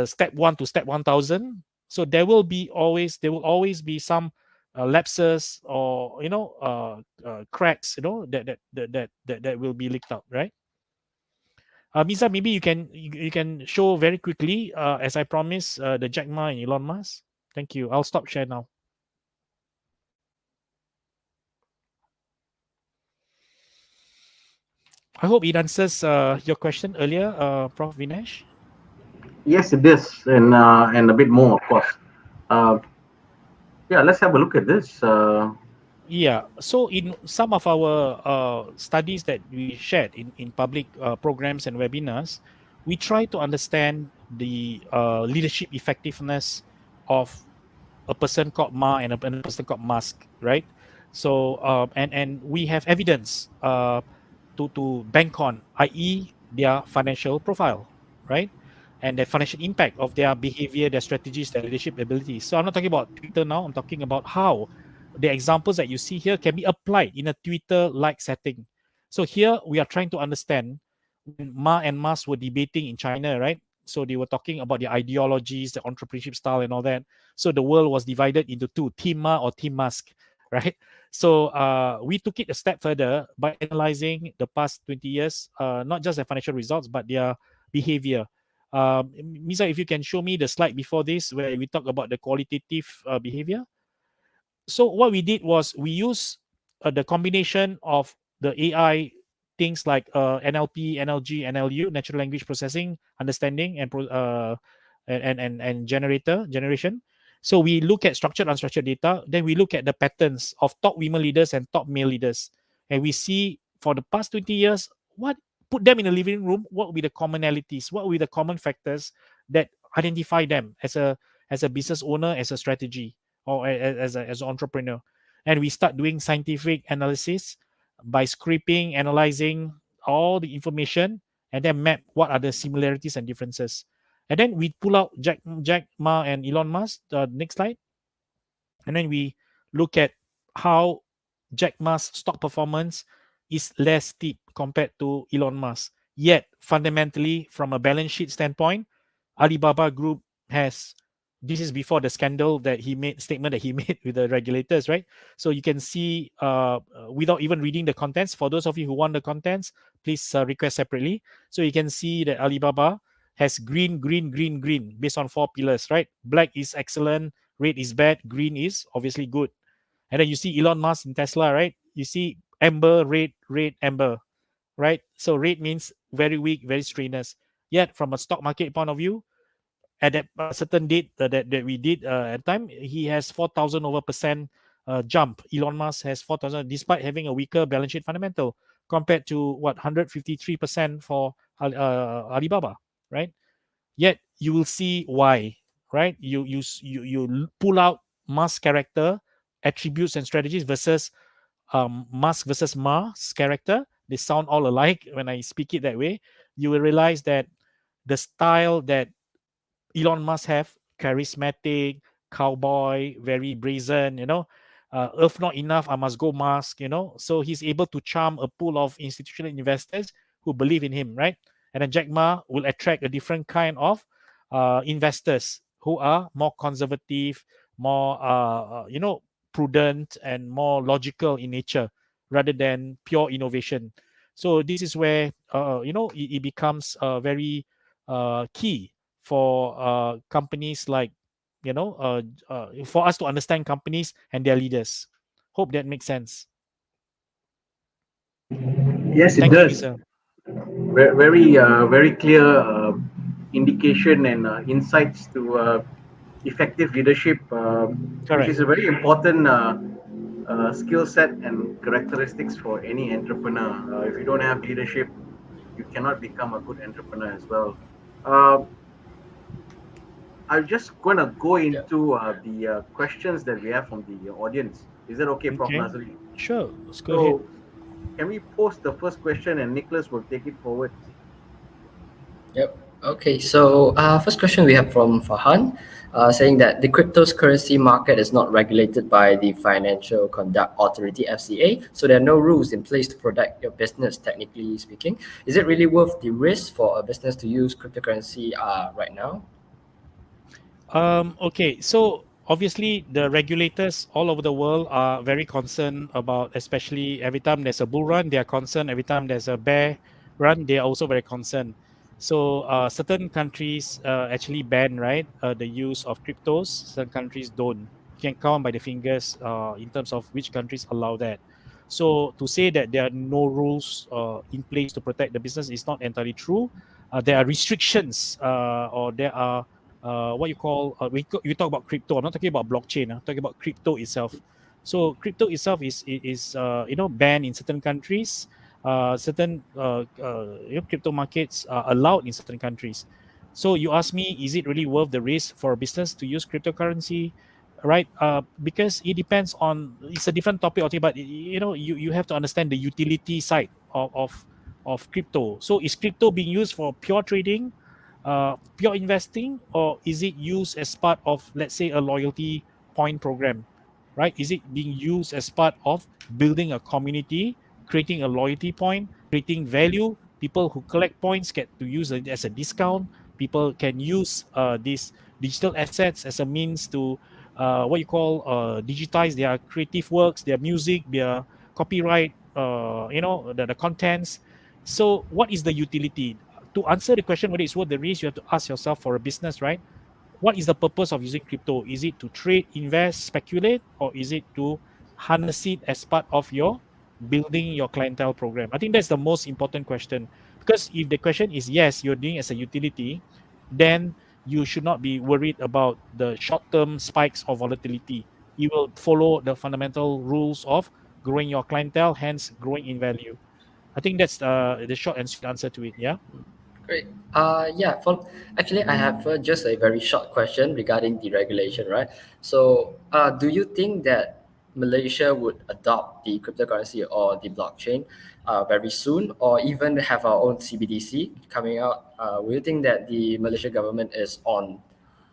step 1 to step 1000, so there will always be some lapses or, you know, cracks, you know, that will be leaked out, right? Misa, maybe you can show very quickly, as I promised, the Jack Ma and Elon Musk. Thank you. I'll stop share now. I hope it answers your question earlier, Prof. Vinesh. Yes, it is, and a bit more, of course. Uh, yeah, let's have a look at this. Yeah. So in some of our studies that we shared in public programs and webinars, we try to understand the leadership effectiveness of a person called Ma and a person called Musk, right? So and we have evidence to bank on, i.e., their financial profile, right? And the financial impact of their behavior, their strategies, their leadership abilities. So I'm not talking about Twitter now. I'm talking about how the examples that you see here can be applied in a Twitter-like setting. So here we are trying to understand when Ma and Musk were debating in China, right? So they were talking about the ideologies, the entrepreneurship style, and all that. So the world was divided into two: Team Ma or Team Musk, right? So we took it a step further by analyzing the past 20 years, not just their financial results, but their behavior. Misa, if you can show me the slide before this, where we talk about the qualitative behavior. So what we did was we used the combination of the AI things like NLP, NLG, NLU, natural language processing, understanding, and generation. So we look at structured, unstructured data. Then we look at the patterns of top women leaders and top male leaders, and we see for the past 20 years what put them in a living room. What will be the commonalities? What will be the common factors that identify them as a business owner, as a strategy, or as an entrepreneur? And we start doing scientific analysis by scraping, analyzing all the information, and then map what are the similarities and differences. And then we pull out Jack Ma and Elon Musk. Next slide. And then we look at how Jack Ma's stock performance is less steep compared to Elon Musk. Yet, fundamentally, from a balance sheet standpoint, Alibaba Group has, this is before the scandal that he made, statement that he made with the regulators, right? So you can see, without even reading the contents, for those of you who want the contents, please request separately. So you can see that Alibaba has green, green, green, green based on 4 pillars, right? Black is excellent, red is bad, green is obviously good. And then you see Elon Musk in Tesla, right? You see amber, red, red, amber, right? So red means very weak, very strenuous. Yet from a stock market point of view, at that certain date that we did at time, he has 4,000 over percent jump. Elon Musk has 4,000 despite having a weaker balance sheet fundamental compared to what 153% for Alibaba, right? Yet you will see why, right? You pull out Musk character, attributes and strategies versus Musk versus Ma's character. They sound all alike when I speak it that way. You will realize that the style that Elon Musk have, charismatic, cowboy, very brazen, if not enough, I must go Musk, So he's able to charm a pool of institutional investors who believe in him, right? And then Jack Ma will attract a different kind of investors who are more conservative, more, prudent and more logical in nature rather than pure innovation. So this is where, it becomes very key for companies like, for us to understand companies and their leaders. Hope that makes sense. Yes, it Thank you, does. Lisa. Very clear indication and insights to effective leadership, which Correct. is a very important skill set and characteristics for any entrepreneur. If you don't have leadership, you cannot become a good entrepreneur as well. Uh, I'm just going to go Yeah. into the questions that we have from the audience. Is that okay, Prof. Okay. Nazri? Sure. Let's go ahead. So, can we post the first question and Nicholas will take it forward? Yep. Okay. So first question we have from Fahan, saying that the cryptocurrency market is not regulated by the Financial Conduct Authority (FCA), so there are no rules in place to protect your business. Technically speaking, is it really worth the risk for a business to use cryptocurrency right now? Okay, so obviously the regulators all over the world are very concerned about, especially every time there's a bull run, they are concerned. Every time there's a bear run, they are also very concerned. So certain countries actually ban, right, the use of cryptos. Certain countries don't. You can count by the fingers in terms of which countries allow that. So to say that there are no rules in place to protect the business is not entirely true. There are restrictions, or there are what you call you talk about crypto. I'm not talking about blockchain. I'm talking about crypto itself. So crypto itself is banned in certain countries. Certain crypto markets are allowed in certain countries. So you ask me, is it really worth the risk for a business to use cryptocurrency? Right, because it depends on, it's a different topic altogether, but you have to understand the utility side of crypto. So is crypto being used for pure trading, pure investing, or is it used as part of, let's say, a loyalty point program, right? Is it being used as part of building a community, creating a loyalty point, creating value? People who collect points get to use it as a discount. People can use these digital assets as a means to what you call digitize their creative works, their music, their copyright, the contents. So what is the utility? To answer the question whether it's worth the risk, you have to ask yourself, for a business, right? What is the purpose of using crypto? Is it to trade, invest, speculate, or is it to harness it as part of your building your clientele program? I think that's the most important question. Because if the question is yes, you're doing as a utility, then you should not be worried about the short-term spikes of volatility. You will follow the fundamental rules of growing your clientele, hence growing in value. I think that's the short and sweet answer to it. Yeah. Great. Yeah. Actually, I have just a very short question regarding the regulation, right? So, do you think that Malaysia would adopt the cryptocurrency or the blockchain very soon, or even have our own CBDC coming out, will you think that the Malaysia government is on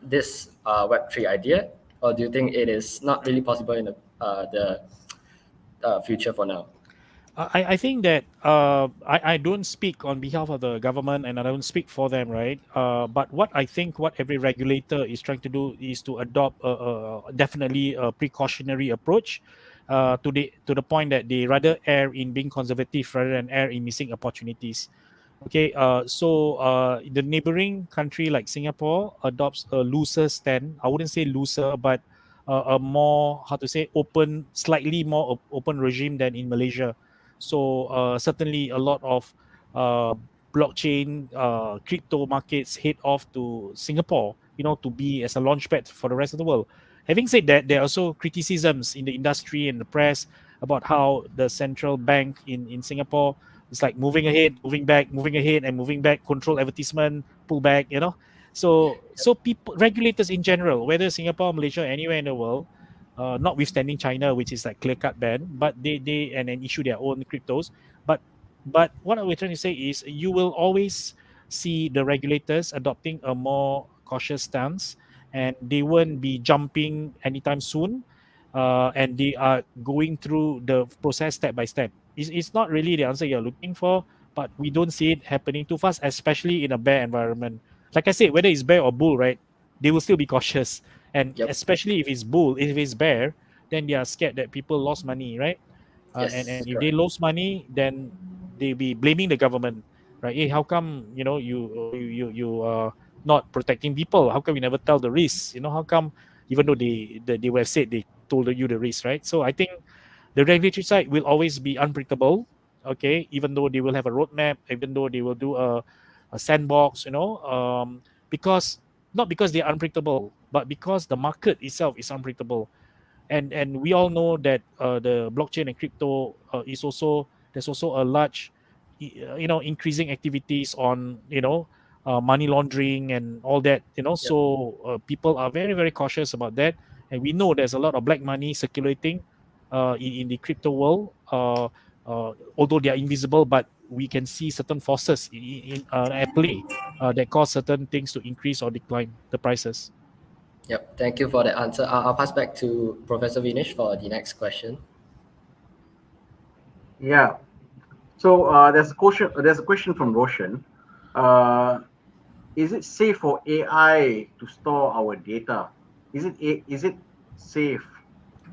this Web3 idea, or do you think it is not really possible in the future for now? I think that I don't speak on behalf of the government and I don't speak for them, right? But what I think what every regulator is trying to do is to adopt definitely a precautionary approach to the point that they rather err in being conservative rather than err in missing opportunities. Okay, the neighboring country like Singapore adopts a looser stand. I wouldn't say looser, but a more, how to say, open, slightly more open regime than in Malaysia. So certainly a lot of uh, blockchain crypto markets head off to Singapore, to be as a launchpad for the rest of the world. Having said that, there are also criticisms in the industry and the press about how the central bank in Singapore is like moving ahead, moving back, moving ahead, and moving back, control advertisement, pull back. So people, regulators in general, whether Singapore, Malaysia, anywhere in the world, notwithstanding China, which is like clear cut ban, but they and issue their own cryptos. But but what we're trying to say is you will always see the regulators adopting a more cautious stance, and they won't be jumping anytime soon. And they are going through the process step by step. It's not really the answer you're looking for, but we don't see it happening too fast, especially in a bear environment. Like I said, whether it's bear or bull, right? They will still be cautious, and Yep. especially if it's bull, if it's bear, then they are scared that people lost money, right? And Yes, if they correct. lose money, then they be blaming the government, right? Hey, how come you not protecting people? How come you never tell the risks? How come even though they were said they told you the risk, right? So I think the regulatory side will always be unpredictable. Okay, even though they will have a roadmap, even though they will do a sandbox, because not because they're unpredictable, but because the market itself is unpredictable. And we all know that the blockchain and crypto is also there's also a large increasing activities on money laundering and all that. Yep. So people are very very cautious about that, and we know there's a lot of black money circulating in the crypto world, although they are invisible, but we can see certain forces at play that cause certain things to increase or decline the prices. Yep. Thank you for the answer. I'll pass back to Professor Vinesh for the next question. Yeah. So there's a question. There's a question from Roshan. Uh, is it safe for AI to store our data? Is it safe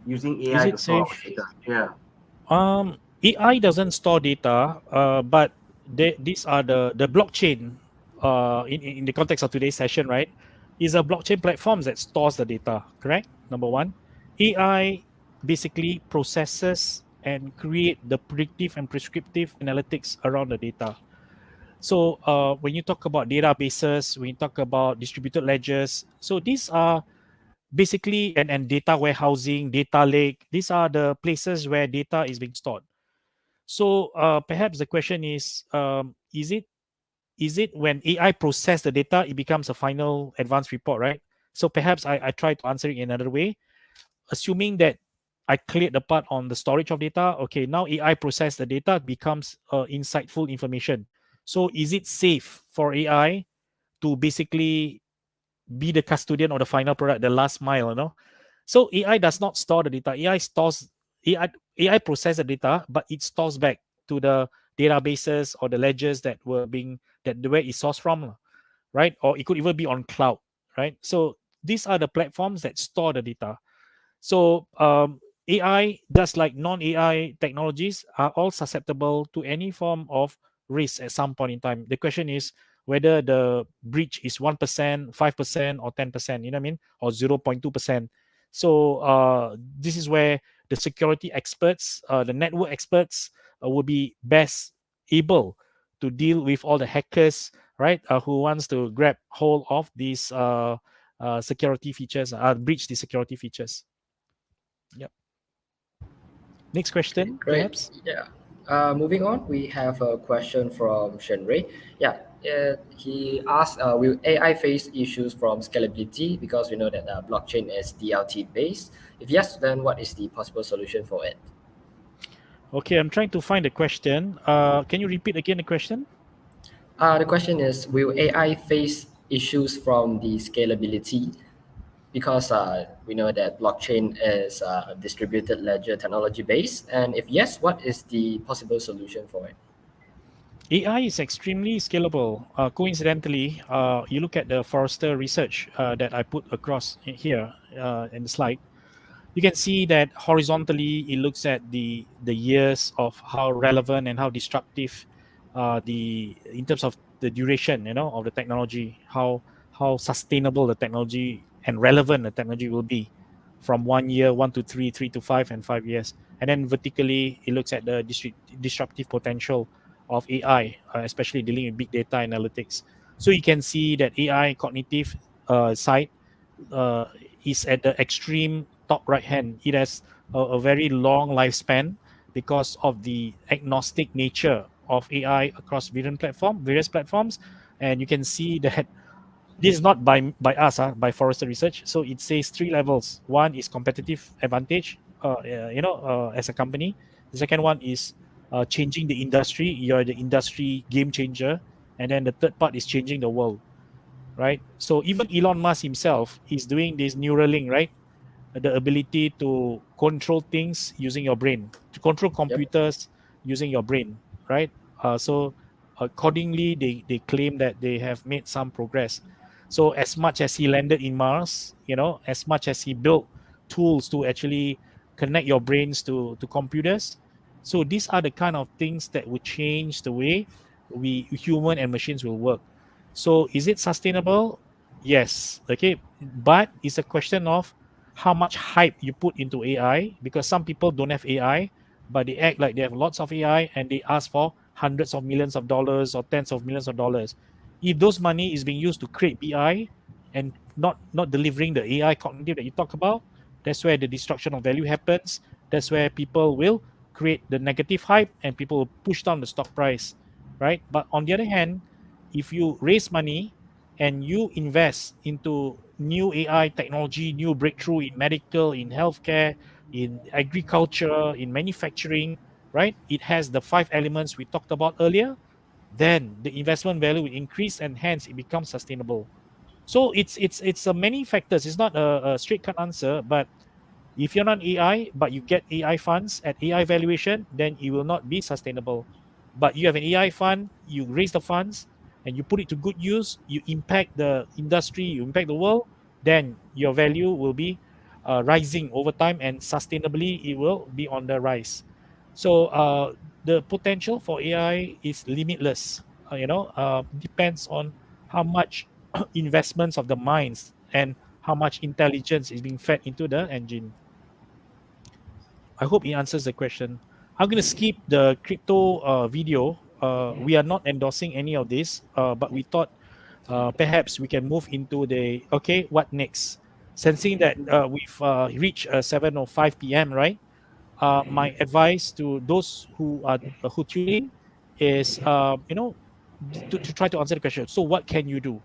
using Is AI to it store our safe? data? Yeah. AI doesn't store data, but these are the blockchain. In the context of today's session, right, is a blockchain platforms that stores the data. Correct. Number one, AI basically processes and create the predictive and prescriptive analytics around the data. So when you talk about databases, when you talk about distributed ledgers, so these are basically and data warehousing, data lake. These are the places where data is being stored. So perhaps the question is it when AI process the data, it becomes a final advanced report, right? So perhaps I try to answer it in another way, assuming that I cleared the part on the storage of data. Okay, now AI process the data becomes insightful information. So is it safe for AI to basically be the custodian of the final product, the last mile, So AI does not store the data. AI process the data, but it stores back to the databases or the ledgers that were being that where it sourced from, right? Or it could even be on cloud, right? So these are the platforms that store the data. So AI, just like non-AI technologies, are all susceptible to any form of risk at some point in time. The question is whether the breach is 1%, 5%, or 10%. You know what I mean? Or 0.2%. So this is where the security experts, the network experts, will be best able to deal with all the hackers, right? Who wants to grab hold of these security features, breach the security features. Yep. Next Okay, question, great. perhaps. Yeah. Moving on, we have a question from Shenrei. Yeah. He asked, will AI face issues from scalability because we know that blockchain is DLT based? If yes, then what is the possible solution for it? Okay, I'm trying to find the question. Can you repeat again the question? The question is, will AI face issues from the scalability because we know that blockchain is distributed ledger technology based? And if yes, what is the possible solution for it? AI is extremely scalable. Coincidentally, you look at the Forrester research that I put across here in the slide. You can see that horizontally it looks at the years of how relevant and how destructive the in terms of the duration, of the technology, how sustainable the technology and relevant the technology will be from 1 year, 1 to 3, 3 to 5, and 5 years. And then vertically it looks at the disruptive potential of AI, especially dealing with big data analytics. So you can see that AI cognitive side uh, is at the extreme top right hand. It has a very long lifespan because of the agnostic nature of AI across various platforms, and you can see that this is not by us, by Forrester Research. So it says three levels. One is competitive advantage, as a company. The second one is changing the industry. You're the industry game changer, and then the third part is changing the world, right? So even Elon Musk himself is doing this Neuralink, right? The ability to control things using your brain, to control Yep. computers using your brain, right? So accordingly, they claim that they have made some progress. So as much as he landed in Mars, as much as he built tools to actually connect your brains to computers, so these are the kind of things that would change the way we human and machines will work. So is it sustainable? Yes. Okay. But it's a question of how much hype you put into AI, because some people don't have AI, but they act like they have lots of AI and they ask for hundreds of millions of dollars or tens of millions of dollars. If those money is being used to create BI and not delivering the AI cognitive that you talk about, that's where the destruction of value happens. That's where people will create the negative hype and people will push down the stock price, right? But on the other hand, if you raise money and you invest into new AI technology, new breakthrough in medical, in healthcare, in agriculture, in manufacturing, right? It has the five elements we talked about earlier. Then the investment value will increase and hence it becomes sustainable. So it's a many factors. It's not a straight cut answer, but if you're not AI, but you get AI funds at AI valuation, then it will not be sustainable. But you have an AI fund, you raise the funds, and you put it to good use, you impact the industry, you impact the world, then your value will be rising over time and sustainably it will be on the rise. So the potential for AI is limitless. Depends on how much investments of the minds and how much intelligence is being fed into the engine. I hope it answers the question. I'm going to skip the crypto video. We are not endorsing any of this, but we thought perhaps we can move into the okay, what next? Sensing that we've reached 7:05 p.m., right? My advice to those who tune in is, to try to answer the question. So, what can you do?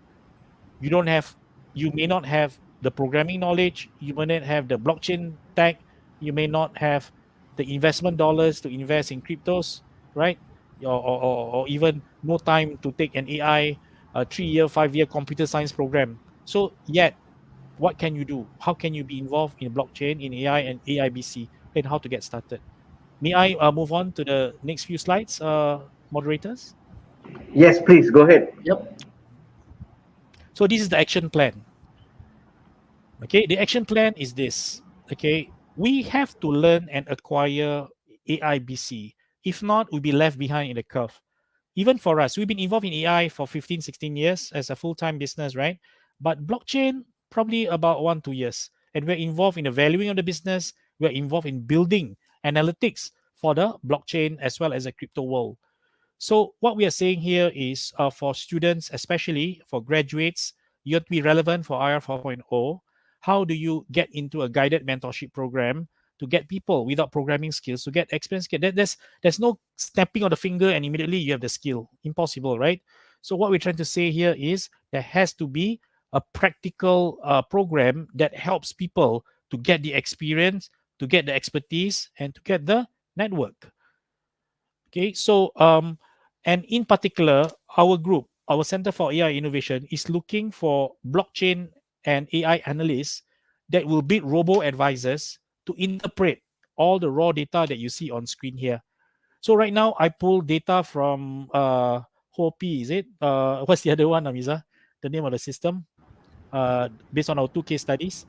you don't have you may not have the programming knowledge, you may not have the blockchain tech, you may not have the investment dollars to invest in cryptos, right? Or even no time to take an AI 3 year 5 year computer science program. So yet, what can you do? How can you be involved in blockchain, in AI and AIBC, and how to get started? May I move on to the next few slides, moderators? Yes, please go ahead. Yep. So this is the action plan. Okay, the action plan is this. Okay, we have to learn and acquire AIBC. If not, we'll be left behind in the curve. Even for us, we've been involved in AI for 15, 16 years as a full-time business, right? But blockchain, probably about 1, 2 years. And we're involved in the valuing of the business. We're involved in building analytics for the blockchain as well as the crypto world. So what we are saying here is for students, especially for graduates, you have to be relevant for IR 4.0. How do you get into a guided mentorship program to get people without programming skills to get experience? There's no snapping of the finger and immediately you have the skill. Impossible, right? So what we're trying to say here is there has to be a practical program that helps people to get the experience, to get the expertise, and to get the network. Okay, so and in particular, our group, our Center for AI Innovation, is looking for blockchain and AI analysts that will build robo advisors to interpret all the raw data that you see on screen here. So right now, I pull data from Hopi, is it? What's the other one, Amiza? The name of the system, based on our 2 case studies.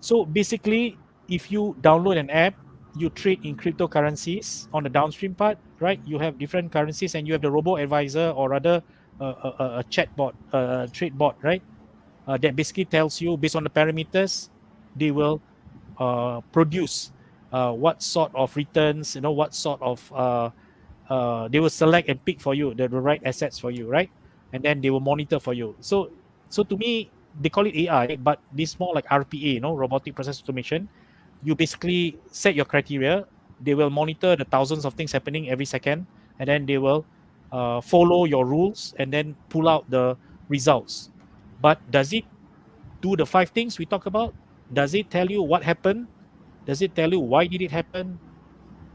So basically, if you download an app, you trade in cryptocurrencies on the downstream part, right? You have different currencies, and you have the robo advisor, or rather a chat bot, trade bot, right? That basically tells you based on the parameters, they will produce what sort of returns, what sort of they will select and pick for you the right assets for you, right? And then they will monitor for you. So to me, they call it AI, but this more like RPA, robotic process automation. You basically set your criteria. They will monitor the thousands of things happening every second, and then they will follow your rules and then pull out the results. But does it do the 5 things we talk about? Does it tell you what happened? Does it tell you why did it happen?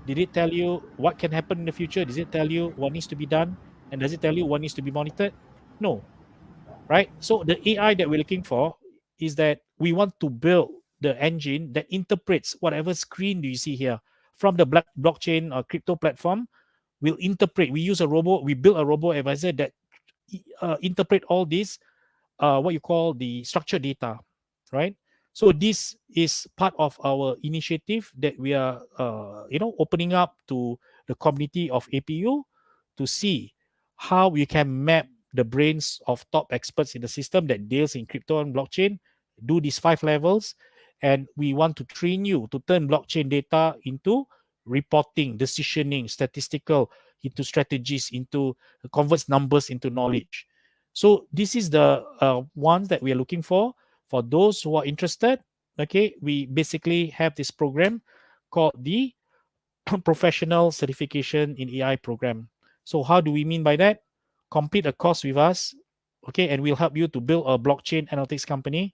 Did it tell you what can happen in the future? Does it tell you what needs to be done? And does it tell you what needs to be monitored? No, right? So the AI that we're looking for is that we want to build the engine that interprets whatever screen do you see here from the blockchain or crypto platform. We'll interpret. We build a robo advisor that interpret all these what you call the structured data, right? So this is part of our initiative that we are, opening up to the community of APU to see how we can map the brains of top experts in the system that deals in crypto and blockchain, do these 5 levels, and we want to train you to turn blockchain data into reporting, decisioning, statistical, into strategies, into converts numbers into knowledge. So this is the ones that we are looking for. For those who are interested, okay, we basically have this program called the Professional Certification in AI program. So how do we mean by that? Complete a course with us, okay, and we'll help you to build a blockchain analytics company.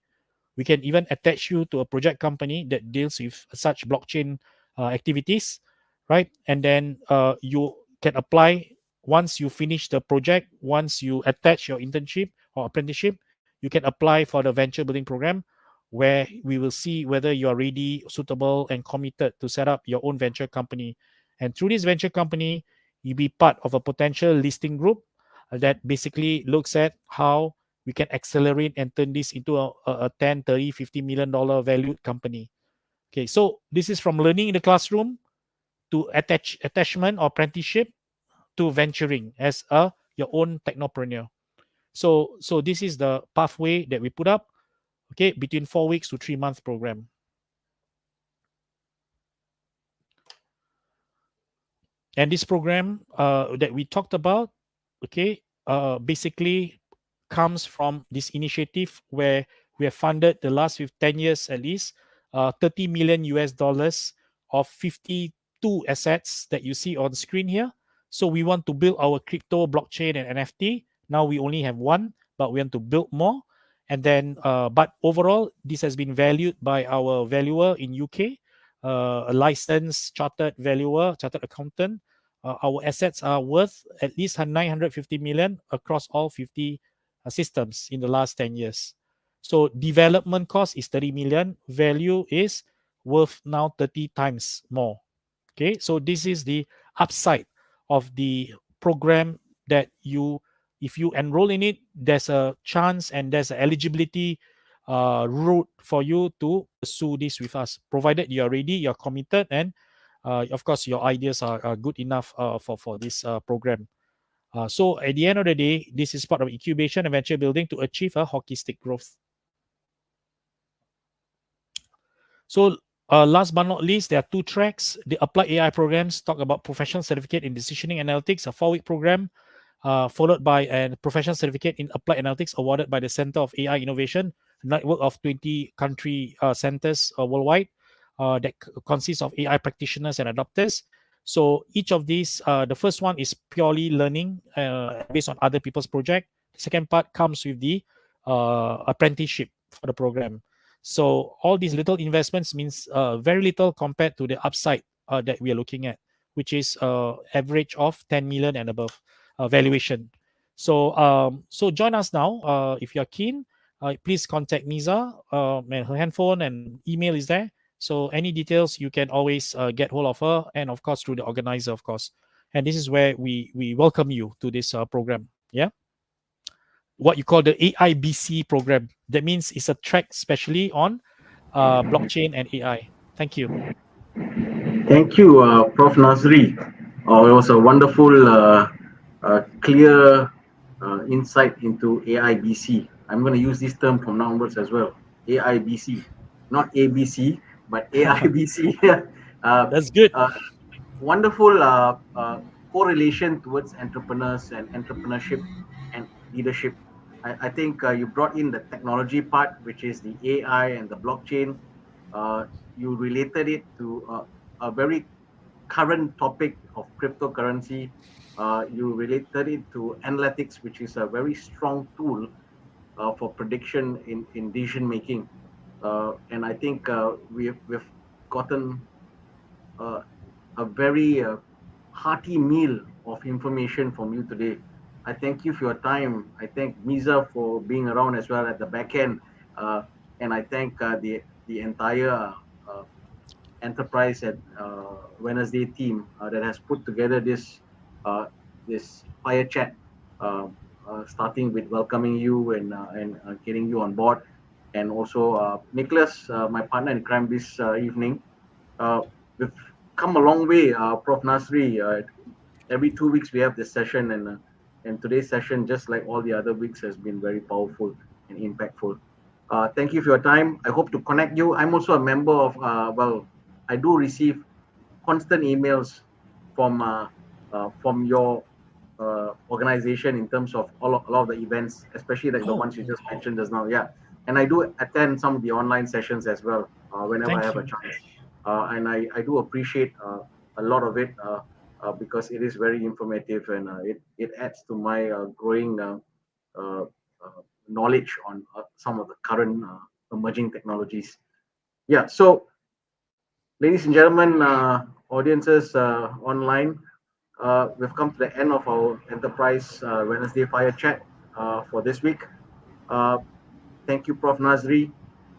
We can even attach you to a project company that deals with such blockchain activities, right? And then you can apply once you finish the project, once you attach your internship or apprenticeship, you can apply for the venture building program where we will see whether you are ready, suitable, and committed to set up your own venture company. And through this venture company, you'll be part of a potential listing group that basically looks at how we can accelerate and turn this into a 10, 30, $50 million valued company. Okay, so this is from learning in the classroom to attachment or apprenticeship to venturing as your own technopreneur. So this is the pathway that we put up, okay, between 4 weeks to 3 month program. And this program that we talked about, okay, basically comes from this initiative where we have funded the last 10 years at least 30 million US dollars of 52 assets that you see on screen here. So we want to build our crypto, blockchain, and NFT. Now we only have one, but we want to build more. And then, but overall, this has been valued by our valuer in UK, a licensed chartered valuer, chartered accountant. Our assets are worth at least 950 million across all 50 systems in the last 10 years. So development cost is 30 million. Value is worth now 30 times more. Okay, so this is the upside of the program that if you enroll in it, there's a chance and there's an eligibility route for you to pursue this with us, provided you're ready, you're committed, and of course your ideas are good enough for this program. So at the end of the day, this is part of incubation and venture building to achieve a hockey stick growth. So last but not least, there are 2 tracks. The Applied AI programs talk about professional certificate in decisioning analytics, a 4-week program, followed by a professional certificate in applied analytics awarded by the Center of AI Innovation, a network of 20 country centers worldwide that consists of AI practitioners and adopters. So each of these, the first one is purely learning based on other people's project. The second part comes with the apprenticeship for the program. So all these little investments means very little compared to the upside that we are looking at, which is average of 10 million and above valuation. So join us now if you're keen. Please contact Niza. And her handphone and email is there. So any details you can always get hold of her, and of course through the organizer, of course. And this is where we welcome you to this program. Yeah, what you call the AIBC program. That means it's a track specially on blockchain and AI. Thank you. Thank you, Prof. Nazri. It was a wonderful, clear insight into AIBC. I'm going to use this term from now onwards as well. AIBC, not ABC, but AIBC. uh, That's good. Wonderful correlation towards entrepreneurs and entrepreneurship and leadership. I think you brought in the technology part, which is the AI and the blockchain. You related it to a very current topic of cryptocurrency. You related it to analytics, which is a very strong tool for prediction in decision making. And I think we've gotten uh, a very hearty meal of information from you today. I thank you for your time. I thank Miza for being around as well at the back end. Uh, and I thank the entire uh, enterprise at Wednesday team that has put together uh, this fire chat, uh, starting with welcoming you and getting you on board, and also Nicholas, my partner in crime this evening. Uh, we've come a long way, Prof. Nazri. Every 2 weeks we have this session, and today's session, just like all the other weeks, has been very powerful and impactful. Thank you for your time. I hope to connect you. I'm also a member of I do receive constant emails from your organization in terms of a lot of the events, especially like the ones you just mentioned just now. Yeah, and I do attend some of the online sessions as well whenever I Thank have a you. chance, and I do appreciate a lot of it because it is very informative, and it adds to my growing uh, knowledge on some of the current emerging technologies. Yeah, so ladies and gentlemen, audiences online, we've come to the end of our Enterprise Wednesday Fire Chat for this week. Uh, thank you, Prof. Nazri.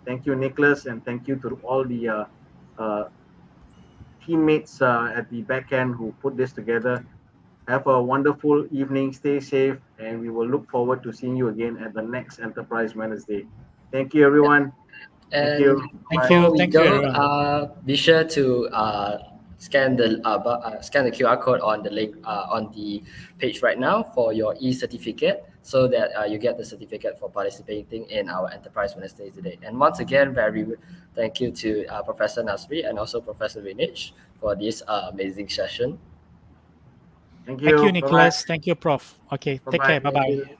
Thank you, Nicholas, and thank you to all the uh, teammates at the back end who put this together. Have a wonderful evening. Stay safe, and we will look forward to seeing you again at the next Enterprise Wednesday. Thank you, everyone. Thank And you. Thank Bye. you. before we Thank you, go, everyone. be sure to scan the QR code on the link on the page right now for your e-certificate, so that you get the certificate for participating in our Enterprise Wednesday today. And once again, very thank you to Professor Nazri and also Professor Vinich for this amazing session. Thank Thank you, you. Bye bye. Nicholas. Thank you, Prof. Okay, Bye take bye. care. Bye Thank bye. you.